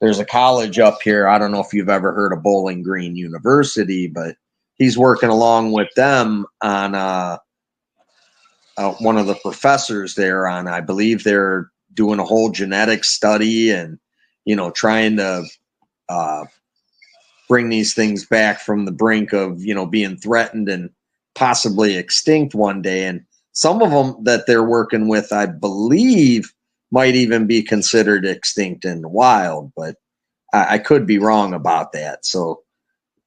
there's a college up here. I don't know if you've ever heard of Bowling Green University, but he's working along with them on one of the professors there on, I believe they're doing a whole genetic study and, trying to bring these things back from the brink of, being threatened and possibly extinct one day. And some of them that they're working with, I believe, might even be considered extinct in the wild, but I could be wrong about that. So,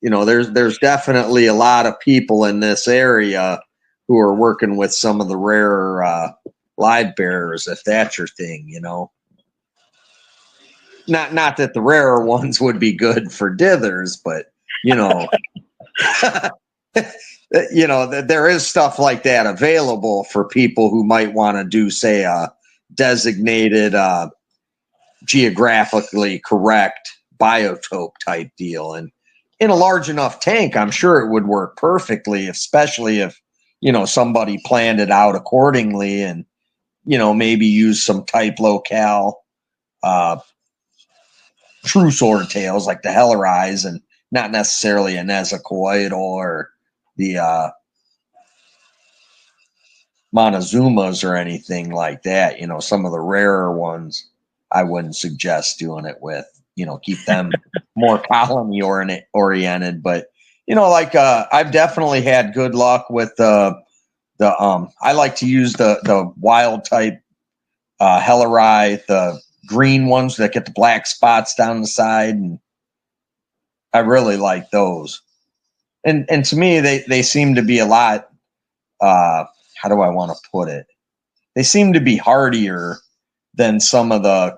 there's definitely a lot of people in this area who are working with some of the rarer live bearers, if that's your thing, Not that the rarer ones would be good for dithers, but there is stuff like that available for people who might want to do, say, a designated geographically correct biotope type deal. And in a large enough tank, I'm sure it would work perfectly, especially if, somebody planned it out accordingly and, maybe use some type locale true swordtails like the Hellerized and not necessarily a Nezacoidal or the Montezumas or anything like that. Some of the rarer ones I wouldn't suggest doing it with. Keep them more colony oriented. But I've definitely had good luck with the I like to use the wild type Hellerized, the green ones that get the black spots down the side, and I really like those. And to me, they seem to be a lot. How do I want to put it? They seem to be hardier than some of the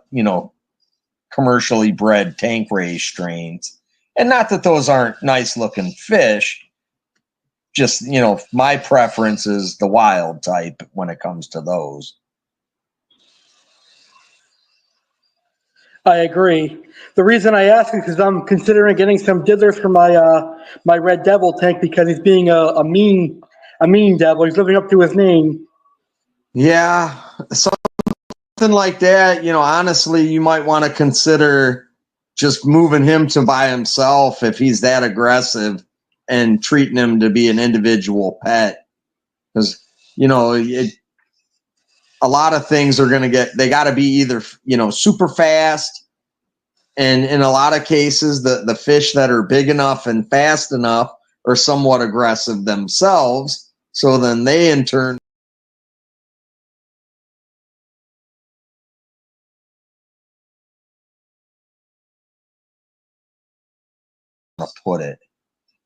commercially bred tank raised strains. And not that those aren't nice looking fish. Just my preference is the wild type when it comes to those. I agree. The reason I ask is because I'm considering getting some dithers for my Red Devil tank because he's being a mean devil. He's living up to his name. Yeah, something like that. Honestly, you might want to consider just moving him to by himself if he's that aggressive and treating him to be an individual pet. Because, a lot of things are going to they got to be either, super fast. And in a lot of cases, the fish that are big enough and fast enough are somewhat aggressive themselves. So then they in turn put it.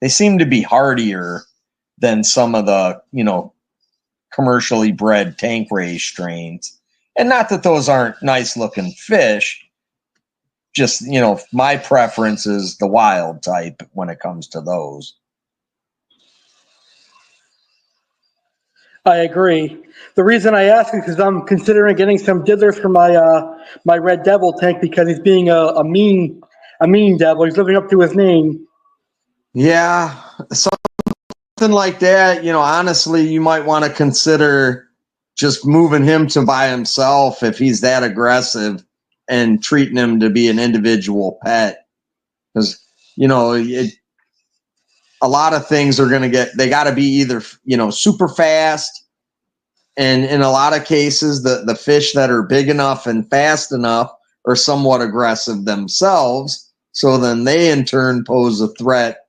They seem to be hardier than some of the, commercially bred tank raised strains. And not that those aren't nice looking fish. Just, my preference is the wild type when it comes to those. I agree. The reason I ask is because I'm considering getting some dithers for my Red Devil tank because he's being a mean devil. He's living up to his name. Yeah, something like that. Honestly, you might want to consider just moving him to by himself if he's that aggressive and treating him to be an individual pet. Because, a lot of things are going to they got to be either, super fast. And in a lot of cases, the fish that are big enough and fast enough are somewhat aggressive themselves. So then they in turn pose a threat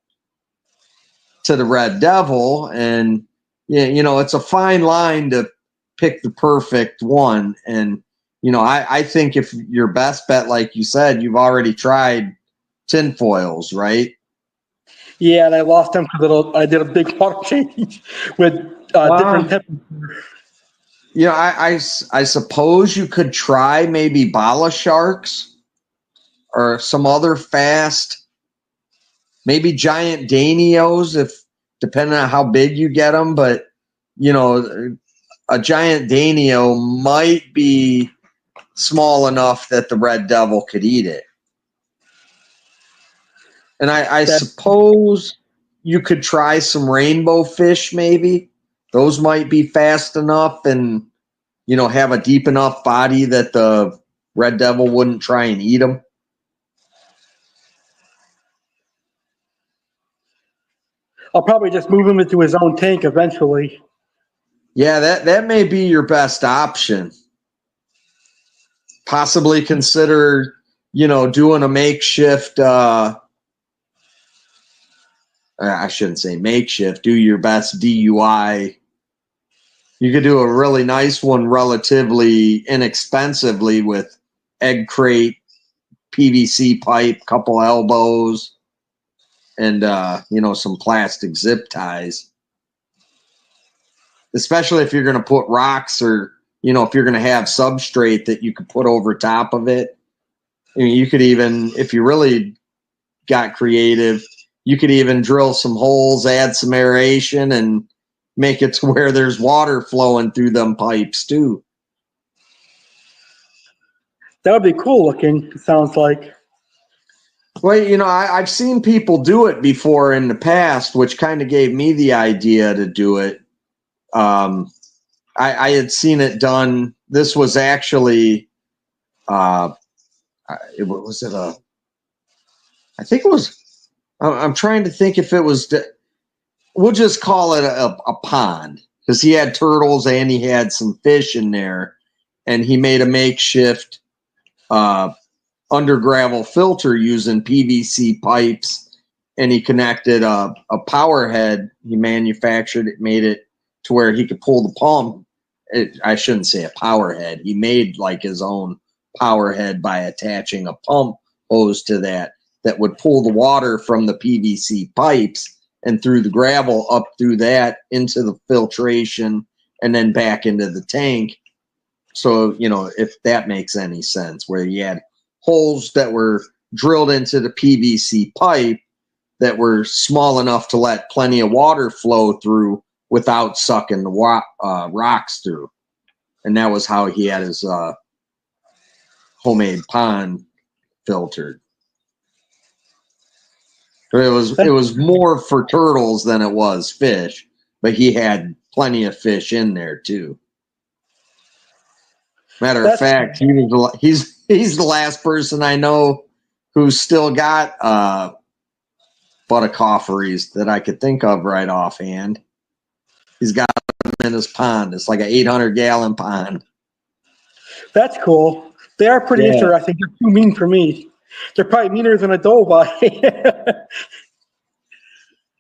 to the Red Devil. And, it's a fine line to pick the perfect one. And, I think if your best bet, like you said, you've already tried tinfoils, right? Yeah, and I lost him because I did a big water change with different temperatures. I suppose you could try maybe bala sharks or some other fast, maybe giant danios, if depending on how big you get them. But, a giant danio might be small enough that the Red Devil could eat it. And I suppose you could try some rainbow fish, maybe. Those might be fast enough and, have a deep enough body that the red devil wouldn't try and eat them. I'll probably just move him into his own tank eventually. Yeah, that may be your best option. Possibly consider, doing a makeshift, I shouldn't say makeshift, do your best DUI. You could do a really nice one relatively inexpensively with egg crate, PVC pipe, couple elbows, and, some plastic zip ties. Especially if you're going to put rocks or, if you're going to have substrate that you could put over top of it. I mean, you could even, if you really got creative, you could even drill some holes, add some aeration, and make it to where there's water flowing through them pipes too. That would be cool looking, it sounds like. Well, I've seen people do it before in the past, which kind of gave me the idea to do it. I had seen it done. This was actually, I think it was, I'm trying to think if it was, we'll just call it a pond, because he had turtles and he had some fish in there, and he made a makeshift under gravel filter using PVC pipes, and he connected a power head. He manufactured it, made it to where he could pull the pump. I shouldn't say a power head. He made like his own power head by attaching a pump hose to that would pull the water from the PVC pipes and through the gravel up through that into the filtration and then back into the tank. So, if that makes any sense, where you had holes that were drilled into the PVC pipe that were small enough to let plenty of water flow through without sucking the rocks through. And that was how he had his homemade pond filtered. It was more for turtles than it was fish, but he had plenty of fish in there too. Matter of fact, he's the last person I know who's still got buttercofferys that I could think of right offhand. He's got them in his pond. It's like an 800-gallon pond. That's cool. They are pretty interesting. They're too mean for me. They're probably meaner than a doe-bite.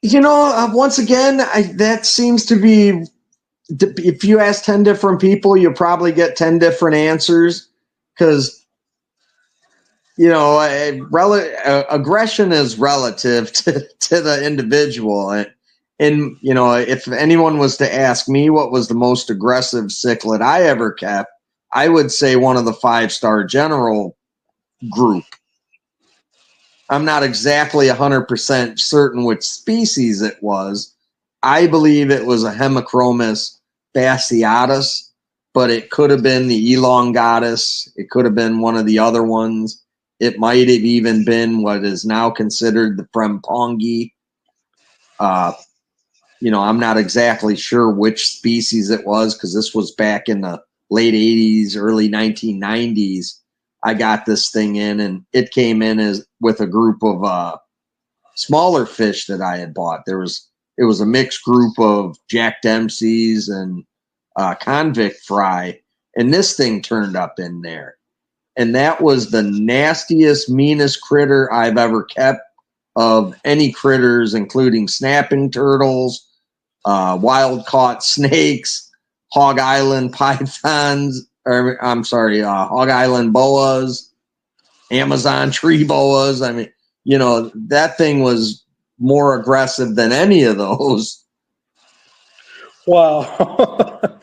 Once again, that seems to be, if you ask 10 different people, you'll probably get 10 different answers, because, aggression is relative to the individual. And, if anyone was to ask me what was the most aggressive cichlid I ever kept, I would say one of the 5-star general group. I'm not exactly 100% certain which species it was. I believe it was a Hemichromis bassiotus, but it could have been the elongatus. It could have been one of the other ones. It might have even been what is now considered the Frempongi. I'm not exactly sure which species it was, because this was back in the late 80s, early 1990s. I got this thing in, and it came in with a group of smaller fish that I had bought. It was a mixed group of Jack Dempsey's and convict fry, and this thing turned up in there. And that was the nastiest, meanest critter I've ever kept of any critters, including snapping turtles, wild-caught snakes, Hog Island pythons, Hog Island boas, Amazon tree boas. I mean, that thing was more aggressive than any of those. Wow.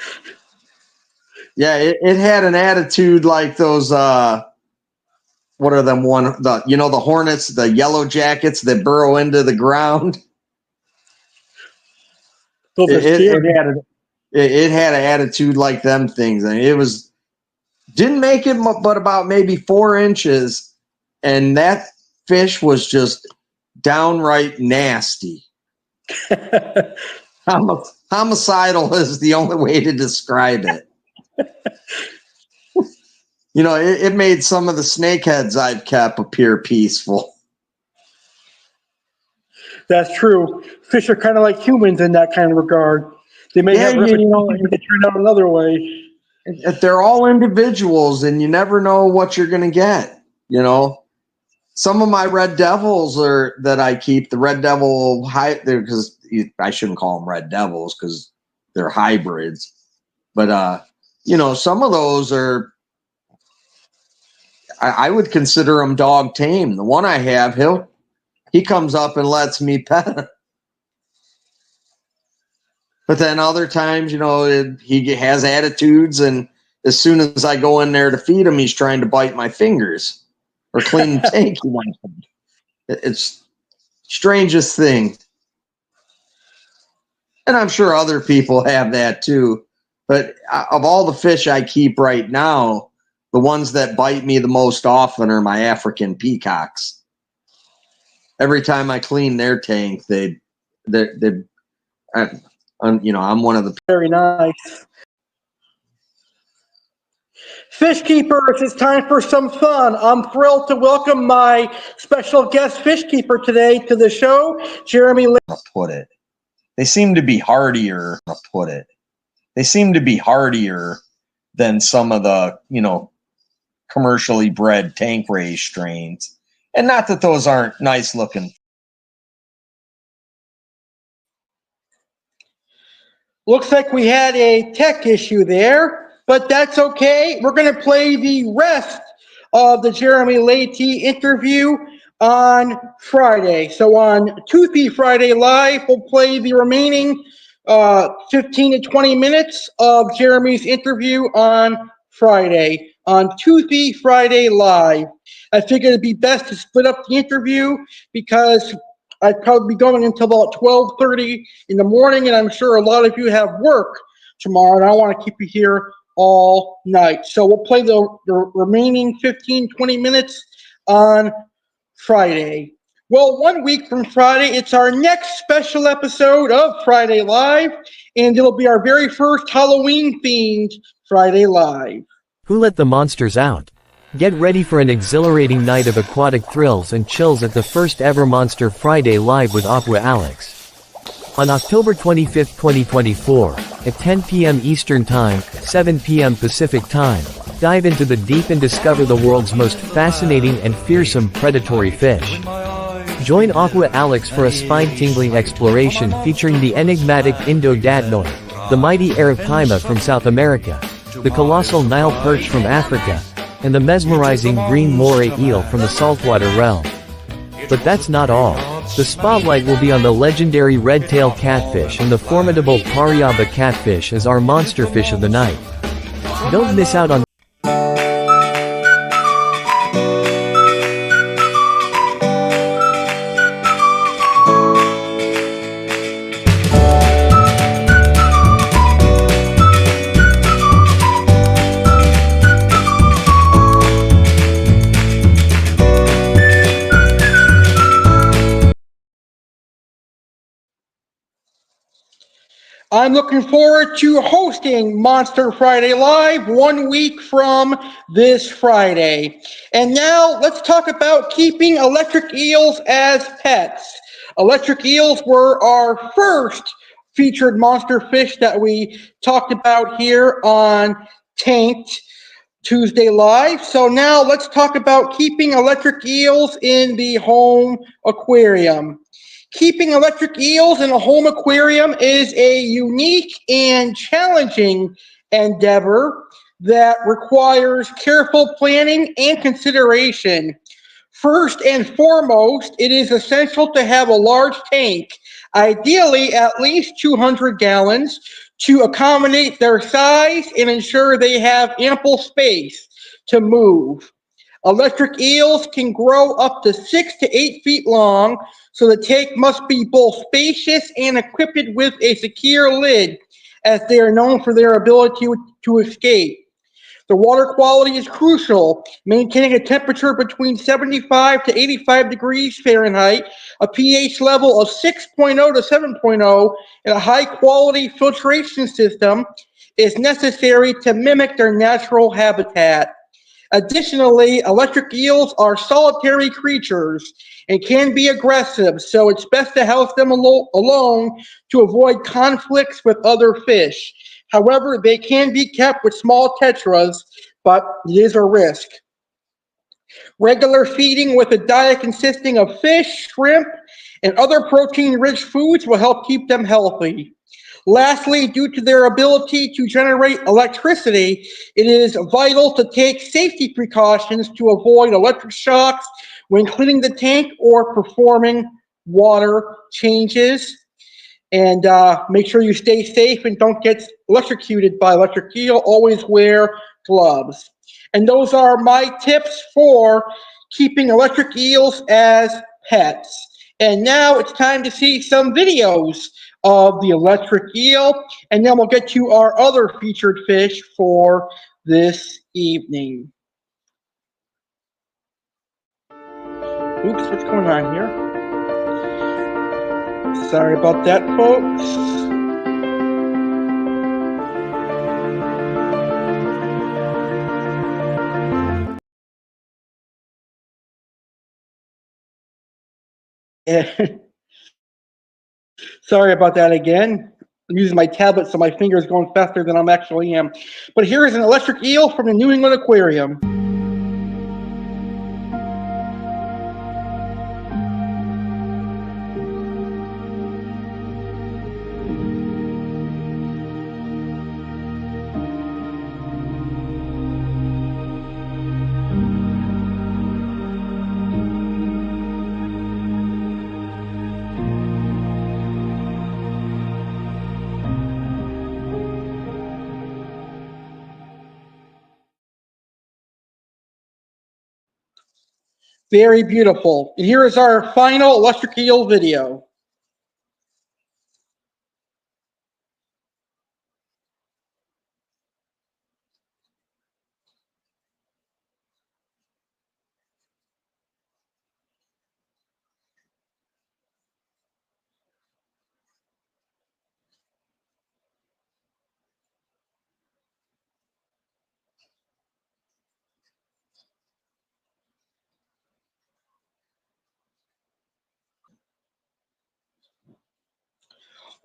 Yeah, it had an attitude like those, what are them the hornets, the yellow jackets that burrow into the ground. It had an attitude like them things. I mean, didn't make it but about maybe 4 inches, and that fish was just downright nasty. Homicidal is the only way to describe it. You know, it made some of the snakeheads I've kept appear peaceful. That's true. Fish are kind of like humans in that kind of regard. They may have reputations, but they turn out another way. They're all individuals, and you never know what you're going to get. You know, some of my red devils that I keep, the red devil because I shouldn't call them red devils because they're hybrids. But you know, some of those are. I would consider him dog tame. The one I have, he comes up and lets me pet him. But then other times, you know, he has attitudes, and as soon as I go in there to feed him, he's trying to bite my fingers or clean the tank. It's strangest thing. And I'm sure other people have that too. But of all the fish I keep right now, the ones that bite me the most often are my African peacocks. Every time I clean their tank, you know, I'm one of the. Very nice. Fish keepers, it's time for some fun. I'm thrilled to welcome my special guest fish keeper today to the show, Jeremy. Put it. They seem to be hardier. Put it. They seem to be hardier than some of the, you know, commercially bred tank raised strains. And not that those aren't nice looking. Looks like we had a tech issue there, but that's okay. We're going to play the rest of the Jeremy Leighty interview on Friday. So on Toothy Friday Live, we'll play the remaining 15 to 20 minutes of Jeremy's interview on Friday. On Toothy Friday Live, I figured it'd be best to split up the interview because I'd probably be going until about 12:30 in the morning, and I'm sure a lot of you have work tomorrow, and I want to keep you here all night. So we'll play the remaining 15, 20 minutes on Friday. Well, 1 week from Friday, it's our next special episode of Friday Live, and it'll be our very first Halloween-themed Friday Live. Who let the monsters out? Get ready for an exhilarating night of aquatic thrills and chills at the first ever Monster Friday Live with Aqua Alex. On October 25, 2024, at 10 p.m. Eastern Time, 7 p.m. Pacific Time, dive into the deep and discover the world's most fascinating and fearsome predatory fish. Join Aqua Alex for a spine-tingling exploration featuring the enigmatic Indo-Dadnoid, the mighty Arapaima from South America, the colossal Nile perch from Africa, and the mesmerizing green moray eel from the saltwater realm. But that's not all. The spotlight will be on the legendary red-tailed catfish and the formidable Pariaba catfish as our monster fish of the night. Don't miss out on I'm looking forward to hosting Monster Friday Live 1 week from this Friday. And now let's talk about keeping electric eels as pets. Electric eels were our first featured monster fish that we talked about here on Tanked Tuesday Live. So now let's talk about keeping electric eels in the home aquarium. Keeping electric eels in a home aquarium is a unique and challenging endeavor that requires careful planning and consideration. First and foremost, it is essential to have a large tank, ideally at least 200 gallons, to accommodate their size and ensure they have ample space to move. Electric eels can grow up to 6 to 8 feet long, so the tank must be both spacious and equipped with a secure lid, as they are known for their ability to escape. The water quality is crucial, maintaining a temperature between 75 to 85 degrees Fahrenheit, a pH level of 6.0 to 7.0, and a high-quality filtration system is necessary to mimic their natural habitat. Additionally, electric eels are solitary creatures and can be aggressive, so it's best to house them alone to avoid conflicts with other fish. However, they can be kept with small tetras, but it is a risk. Regular feeding with a diet consisting of fish, shrimp, and other protein-rich foods will help keep them healthy. Lastly, due to their ability to generate electricity, it is vital to take safety precautions to avoid electric shocks when cleaning the tank or performing water changes. And make sure you stay safe and don't get electrocuted by electric eel. Always wear gloves. And those are my tips for keeping electric eels as pets. And now it's time to see some videos of the electric eel, and then we'll get to our other featured fish for this evening. Oops, what's going on here? Sorry about that, folks. Sorry about that again. I'm using my tablet, so my finger's going faster than I'm actually am. But here is an electric eel from the New England Aquarium. Very beautiful. And here is our final electric eel video.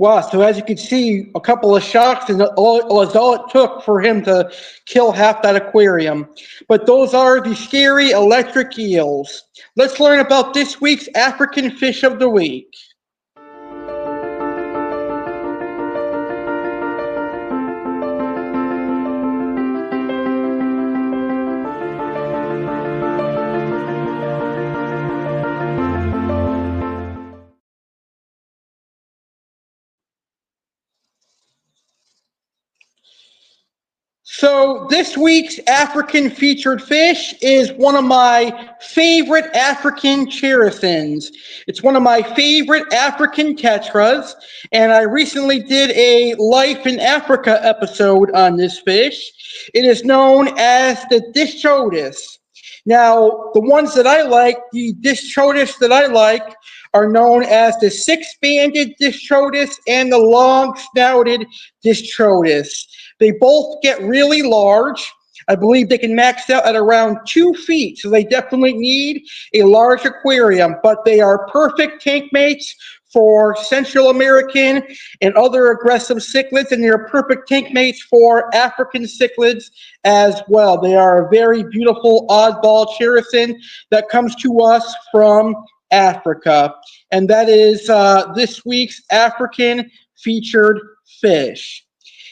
Wow, so as you can see, a couple of shocks and was all it took for him to kill half that aquarium. But those are the scary electric eels. Let's learn about this week's African Fish of the Week. So this week's African featured fish is one of my favorite African cherrisons. It's one of my favorite African tetras, and I recently did a Life in Africa episode on this fish. It is known as the Distochodus. Now, the ones that I like, the Distochodus that I like, are known as the six-banded Distochodus and the long-snouted Distochodus. They both get really large. I believe they can max out at around 2 feet, so they definitely need a large aquarium, but they are perfect tank mates for Central American and other aggressive cichlids, and they're perfect tank mates for African cichlids as well. They are a very beautiful oddball cherrison that comes to us from Africa, and that is this week's African featured fish.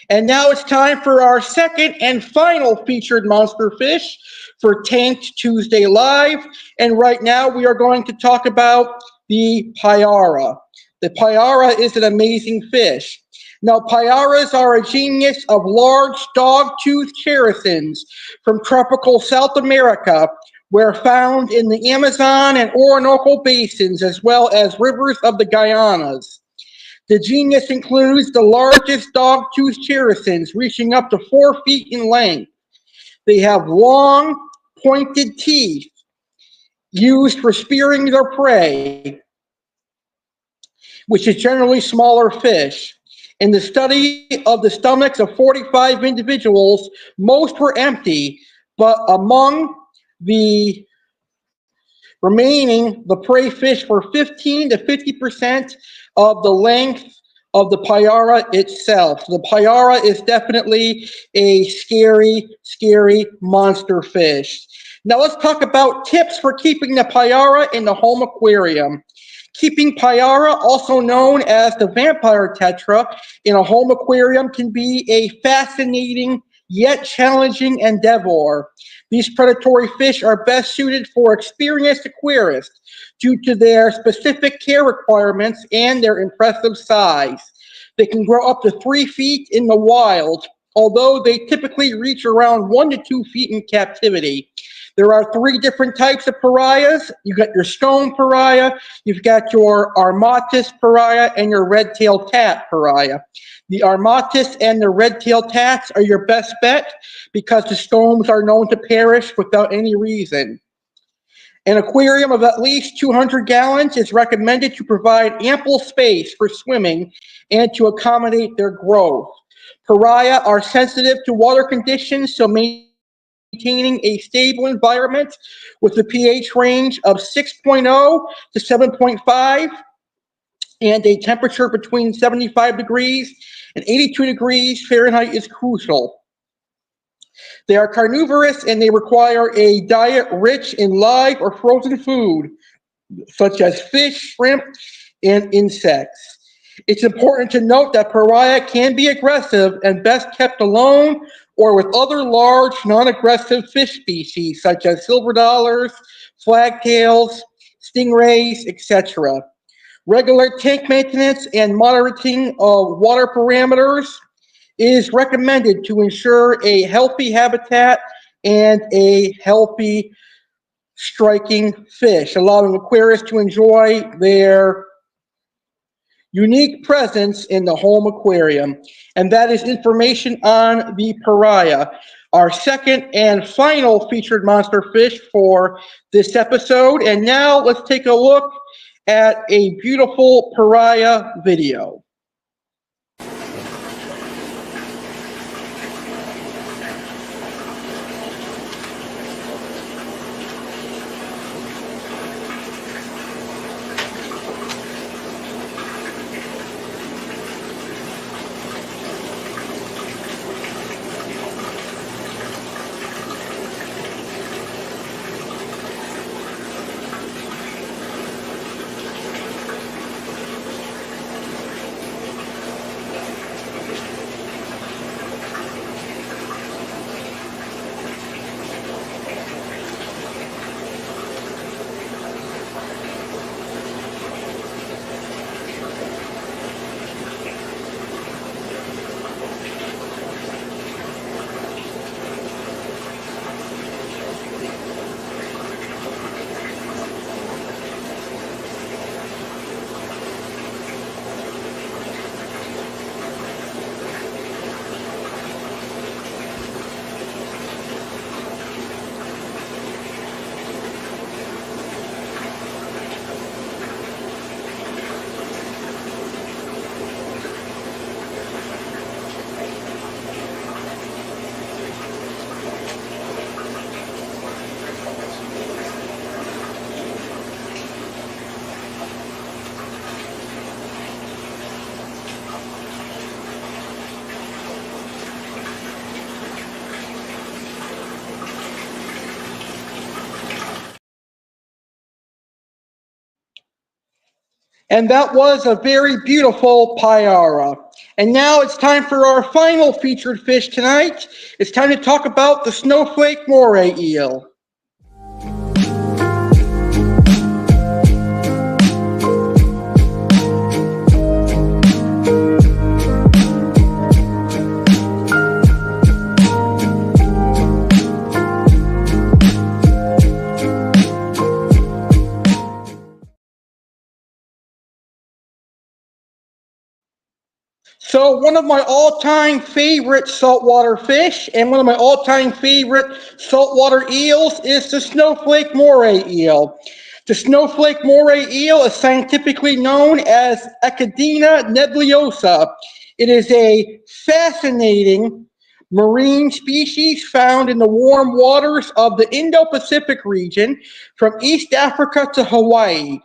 And now it's time for our second and final featured monster fish for Tanked Tuesday Live. And right now we are going to talk about the Payara. The Payara is an amazing fish. Now, Payaras are a genus of large dog-toothed cherrisons from tropical South America, where found in the Amazon and Orinoco basins, as well as rivers of the Guyanas. The genus includes the largest dog-toothed cherrisons, reaching up to 4 feet in length. They have long, pointed teeth used for spearing their prey, which is generally smaller fish. In the study of the stomachs of 45 individuals, most were empty, but among the remaining, the prey fish were 15 to 50% of the length of the Payara itself. The Payara is definitely a scary, scary monster fish. Now let's talk about tips for keeping the Payara in the home aquarium. Keeping Payara, also known as the vampire tetra, in a home aquarium can be a fascinating yet challenging endeavor. These predatory fish are best suited for experienced aquarists due to their specific care requirements and their impressive size. They can grow up to 3 feet in the wild, although they typically reach around 1 to 2 feet in captivity. There are 3 different types of pariahs. You've got your stone pariah, you've got your armatus pariah, and your red-tailed tat pariah. The armatus and the red-tailed tats are your best bet because the stones are known to perish without any reason. An aquarium of at least 200 gallons is recommended to provide ample space for swimming and to accommodate their growth. Pariah are sensitive to water conditions, so maintaining a stable environment with a pH range of 6.0 to 7.5 and a temperature between 75 degrees and 82 degrees Fahrenheit is crucial. They are carnivorous and they require a diet rich in live or frozen food, such as fish, shrimp, and insects. It's important to note that pariah can be aggressive and best kept alone or with other large, non-aggressive fish species, such as silver dollars, flagtails, stingrays, etc. Regular tank maintenance and monitoring of water parameters is recommended to ensure a healthy habitat and a healthy striking fish, allowing aquarists to enjoy their unique presence in the home aquarium. And that is information on the pariah. Our second and final featured monster fish for this episode. And now let's take a look at a beautiful pariah video. And that was a very beautiful Payara. And now it's time for our final featured fish tonight. It's time to talk about the Snowflake Moray Eel. So one of my all-time favorite saltwater fish and one of my all-time favorite saltwater eels is the Snowflake Moray Eel. The Snowflake Moray Eel is scientifically known as Echidna nebulosa. It is a fascinating marine species found in the warm waters of the Indo-Pacific region from East Africa to Hawaii.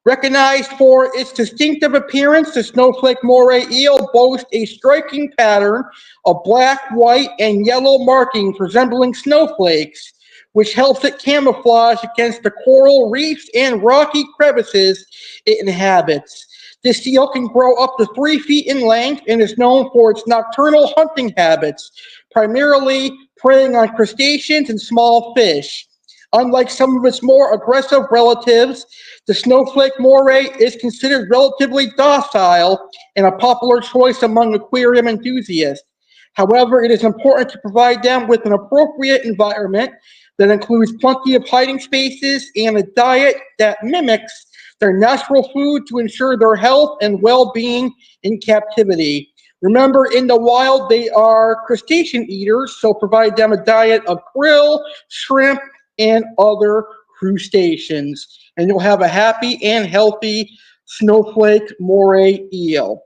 Recognized for its distinctive appearance, the Snowflake Moray Eel boasts a striking pattern of black, white, and yellow markings resembling snowflakes, which helps it camouflage against the coral reefs and rocky crevices it inhabits. This eel can grow up to 3 feet in length and is known for its nocturnal hunting habits, primarily preying on crustaceans and small fish. Unlike some of its more aggressive relatives, the Snowflake Moray is considered relatively docile and a popular choice among aquarium enthusiasts. However, it is important to provide them with an appropriate environment that includes plenty of hiding spaces and a diet that mimics their natural food to ensure their health and well-being in captivity. Remember, in the wild, they are crustacean eaters, so provide them a diet of krill, shrimp, and other crustaceans, and you'll have a happy and healthy Snowflake Moray Eel.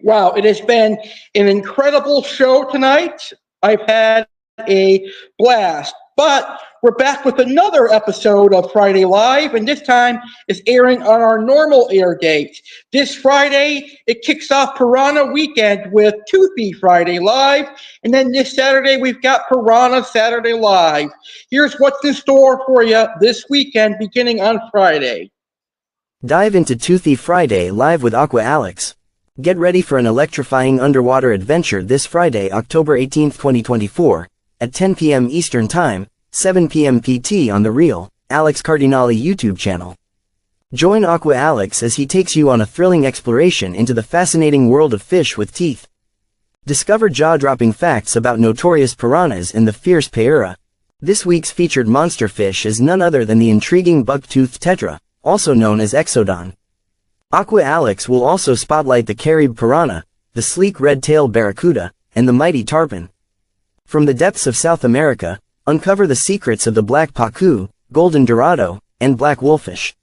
Wow, it has been an incredible show tonight. I've had a blast. But we're back with another episode of Friday Live, and this time it's airing on our normal air date. This Friday, it kicks off Piranha Weekend with Toothy Friday Live, and then this Saturday, we've got Piranha Saturday Live. Here's what's in store for you this weekend, beginning on Friday. Dive into Toothy Friday Live with Aqua Alex. Get ready for an electrifying underwater adventure this Friday, October 18, 2024. At 10 p.m. Eastern Time, 7 p.m. PT on the Real Alex Cardinale YouTube channel. Join Aqua Alex as he takes you on a thrilling exploration into the fascinating world of fish with teeth. Discover jaw-dropping facts about notorious piranhas and the fierce Payara. This week's featured monster fish is none other than the intriguing buck-toothed tetra, also known as Exodon. Aqua Alex will also spotlight the Carib piranha, the sleek red-tailed barracuda, and the mighty tarpon. From the depths of South America, uncover the secrets of the black pacu, golden dorado, and black wolfish.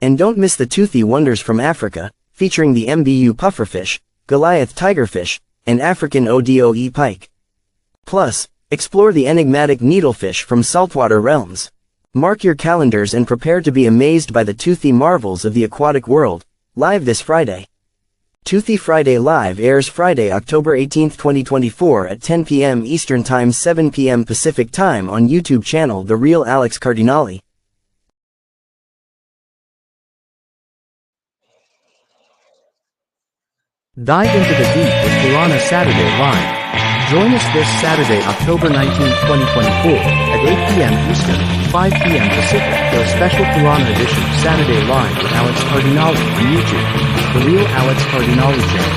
And don't miss the toothy wonders from Africa, featuring the MBU pufferfish, Goliath tigerfish, and African ODOE pike. Plus, explore the enigmatic needlefish from saltwater realms. Mark your calendars and prepare to be amazed by the toothy marvels of the aquatic world, live this Friday. Toothy Friday Live airs Friday, October 18, 2024 at 10 p.m. Eastern Time, 7 p.m. Pacific Time on YouTube channel The Real Alex Cardinale. Dive into the deep with Piranha Saturday Live. Join us this Saturday, October 19, 2024 at 8 p.m. Eastern, 5 p.m. Pacific for a special Piranha edition of Saturday Live with Alex Cardinale on YouTube, The Real Alex Cardinale channel.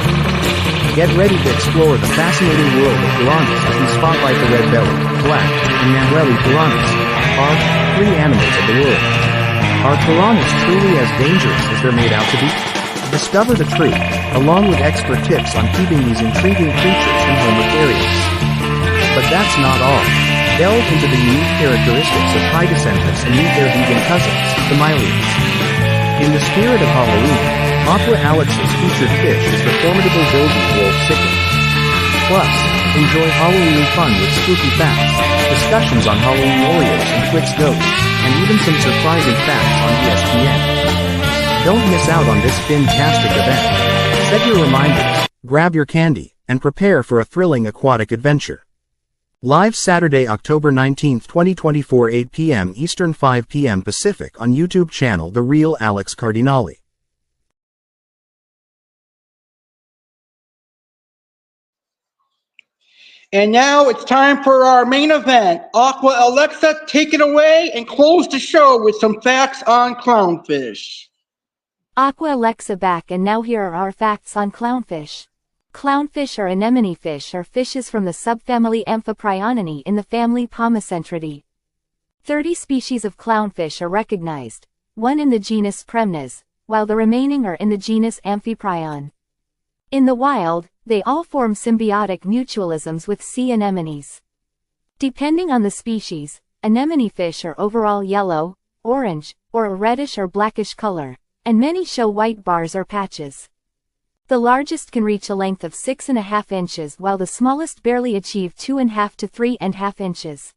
Get ready to explore the fascinating world of piranhas as we spotlight the red-bellied, black, and manrelli piranhas, Barbs, 3 animals of the world. Are piranhas truly as dangerous as they're made out to be? Discover the truth, along with expert tips on keeping these intriguing creatures in home aquariums. But that's not all. Delve into the unique characteristics of Hydescentus and meet their vegan cousins, the Mylians. In the spirit of Halloween, Aqua Alex's featured fish is the formidable Gobi wolf chicken. Plus, enjoy Halloween fun with spooky facts, discussions on Halloween Oreos and Twix ghosts, and even some surprising facts on ESPN. Don't miss out on this fantastic event. Set your reminders, grab your candy, and prepare for a thrilling aquatic adventure. Live Saturday, October 19, 2024, 8 p.m. Eastern, 5 p.m. Pacific on YouTube channel The Real Alex Cardinale. And now it's time for our main event. Aqua Alexa, take it away and close the show with some facts on clownfish. Aqua Alexa back, and now here are our facts on clownfish. Clownfish or anemone fish are fishes from the subfamily Amphiprioninae in the family Pomacentridae. 30 species of clownfish are recognized, 1 in the genus Premnes, while the remaining are in the genus Amphiprion. In the wild, they all form symbiotic mutualisms with sea anemones. Depending on the species, anemone fish are overall yellow, orange, or a reddish or blackish color, and many show white bars or patches. The largest can reach a length of 6.5 inches while the smallest barely achieve 2.5 to 3.5 inches.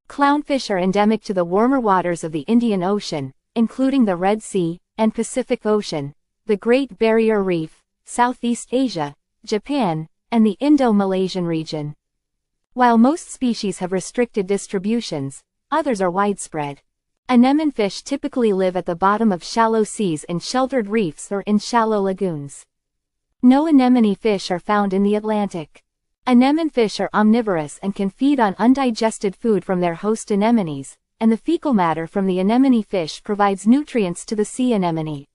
Clownfish are endemic to the warmer waters of the Indian Ocean, including the Red Sea and Pacific Ocean, the Great Barrier Reef, Southeast Asia, Japan, and the Indo-Malaysian region. While most species have restricted distributions, others are widespread. Anemone fish typically live at the bottom of shallow seas in sheltered reefs or in shallow lagoons. No anemone fish are found in the Atlantic. Anemone fish are omnivorous and can feed on undigested food from their host anemones, and the fecal matter from the anemone fish provides nutrients to the sea anemone.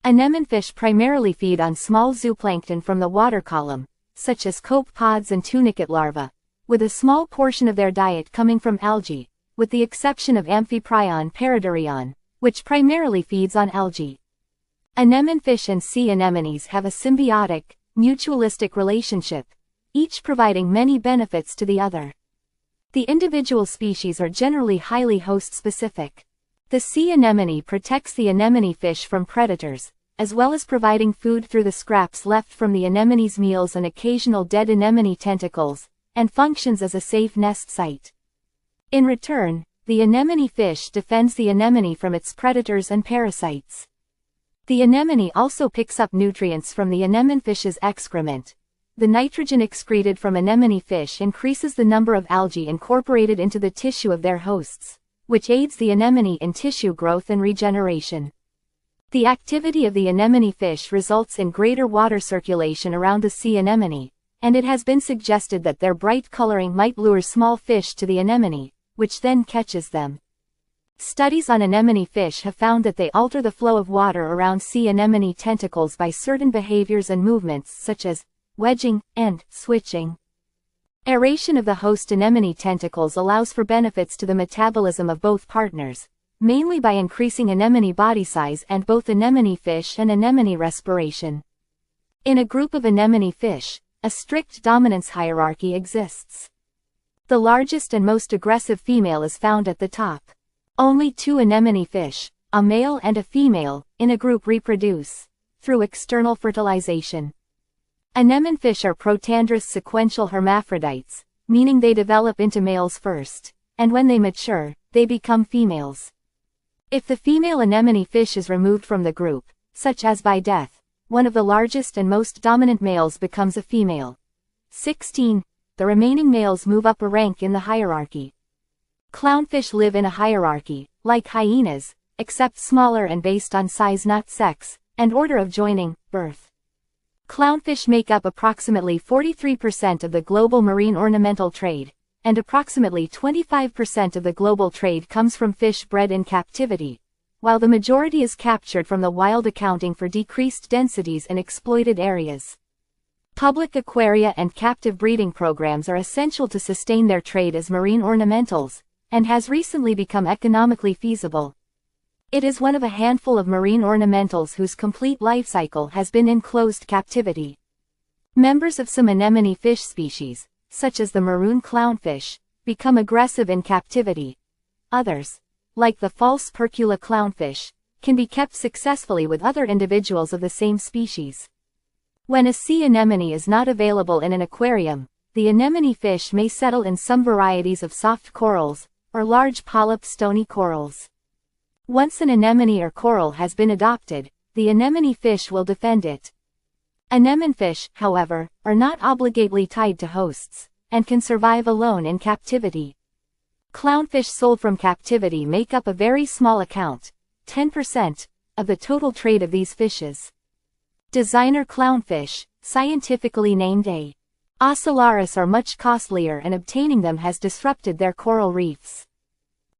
Anemone fish primarily feed on small zooplankton from the water column, such as copepods and tunicate larvae, with a small portion of their diet coming from algae, with the exception of Amphiprion paradurion, which primarily feeds on algae. Anemone fish and sea anemones have a symbiotic, mutualistic relationship, each providing many benefits to the other. The individual species are generally highly host-specific. The sea anemone protects the anemone fish from predators, as well as providing food through the scraps left from the anemone's meals and occasional dead anemone tentacles, and functions as a safe nest site. In return, the anemone fish defends the anemone from its predators and parasites. The anemone also picks up nutrients from the anemone fish's excrement. The nitrogen excreted from anemone fish increases the number of algae incorporated into the tissue of their hosts, which aids the anemone in tissue growth and regeneration. The activity of the anemone fish results in greater water circulation around the sea anemone, and it has been suggested that their bright coloring might lure small fish to the anemone, which then catches them. Studies on anemone fish have found that they alter the flow of water around sea anemone tentacles by certain behaviors and movements such as wedging and switching. Aeration of the host anemone tentacles allows for benefits to the metabolism of both partners, mainly by increasing anemone body size and both anemone fish and anemone respiration. In a group of anemone fish, a strict dominance hierarchy exists. The largest and most aggressive female is found at the top. Only 2 anemone fish, a male and a female, in a group reproduce through external fertilization. Anemone fish are protandrous sequential hermaphrodites, meaning they develop into males first, and when they mature, they become females. If the female anemone fish is removed from the group, such as by death, one of the largest and most dominant males becomes a female. 16. The remaining males move up a rank in the hierarchy. Clownfish live in a hierarchy, like hyenas, except smaller and based on size not sex, and order of joining, birth. Clownfish make up approximately 43% of the global marine ornamental trade, and approximately 25% of the global trade comes from fish bred in captivity, while the majority is captured from the wild, accounting for decreased densities in exploited areas. Public aquaria and captive breeding programs are essential to sustain their trade as marine ornamentals, and has recently become economically feasible. It is one of a handful of marine ornamentals whose complete life cycle has been in closed captivity. Members of some anemone fish species, such as the maroon clownfish, become aggressive in captivity. Others, like the false percula clownfish, can be kept successfully with other individuals of the same species. When a sea anemone is not available in an aquarium, the anemone fish may settle in some varieties of soft corals, or large polyp stony corals. Once an anemone or coral has been adopted, the anemone fish will defend it. Anemone fish, however, are not obligately tied to hosts, and can survive alone in captivity. Clownfish sold from captivity make up a very small account, 10%, of the total trade of these fishes. Designer clownfish, scientifically named A. Ocellaris, are much costlier, and obtaining them has disrupted their coral reefs.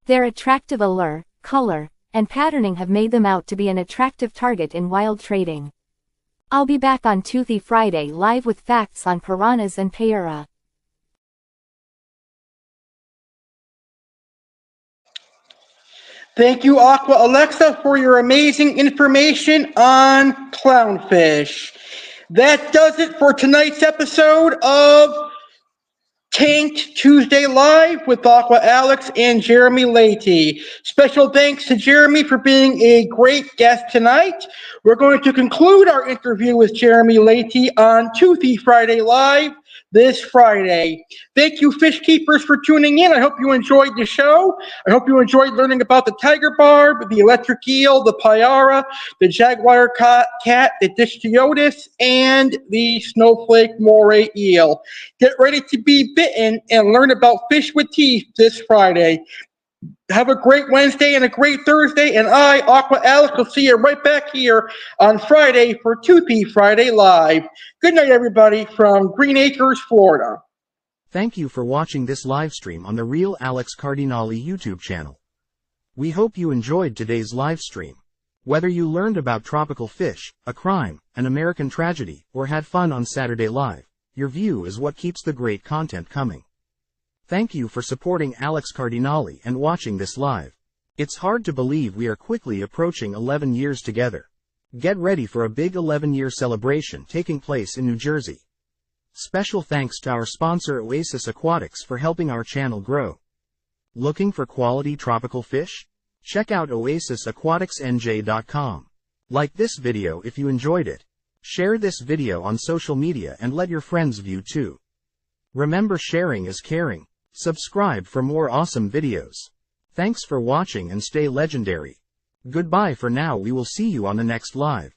Their attractive allure, color, and patterning have made them out to be an attractive target in wild trading. I'll be back on Toothy Friday live with facts on piranhas and payara. Thank you, Aqua Alexa, for your amazing information on clownfish. that does it for tonight's episode of Tanked Tuesday Live with Aqua Alex and Jeremy Leighty. Special thanks to Jeremy for being a great guest tonight. We're going to conclude our interview with Jeremy Leighty on Toothy Friday Live this Friday. Thank you, fish keepers, for tuning in. I hope you enjoyed the show. I hope you enjoyed learning about the tiger barb, the electric eel, the Payara, the Jaguar cat, the Distochodus, and the Snowflake Moray Eel. Get ready to be bitten and learn about fish with teeth this Friday. Have a great Wednesday and a great Thursday, and I, Aqua Alex, will see you right back here on Friday for Toothy Friday Live. Good night, everybody, from Green Acres, Florida. Thank you for watching this live stream on the Real Alex CARDINALE YouTube channel. We hope you enjoyed today's live stream. Whether you learned about tropical fish, a crime, an American tragedy, or had fun on Saturday Live, your view is what keeps the great content coming. Thank you for supporting Alex CARDINALE and watching this live. It's hard to believe we are quickly approaching 11 years together. Get ready for a big 11-year celebration taking place in New Jersey. Special thanks to our sponsor Oasis Aquatics for helping our channel grow. Looking for quality tropical fish? Check out oasisaquaticsnj.com. Like this video if you enjoyed it. Share this video on social media and let your friends view too. Remember, sharing is caring. Subscribe for more awesome videos. Thanks for watching and stay legendary. Goodbye for now. We will see you on the next live.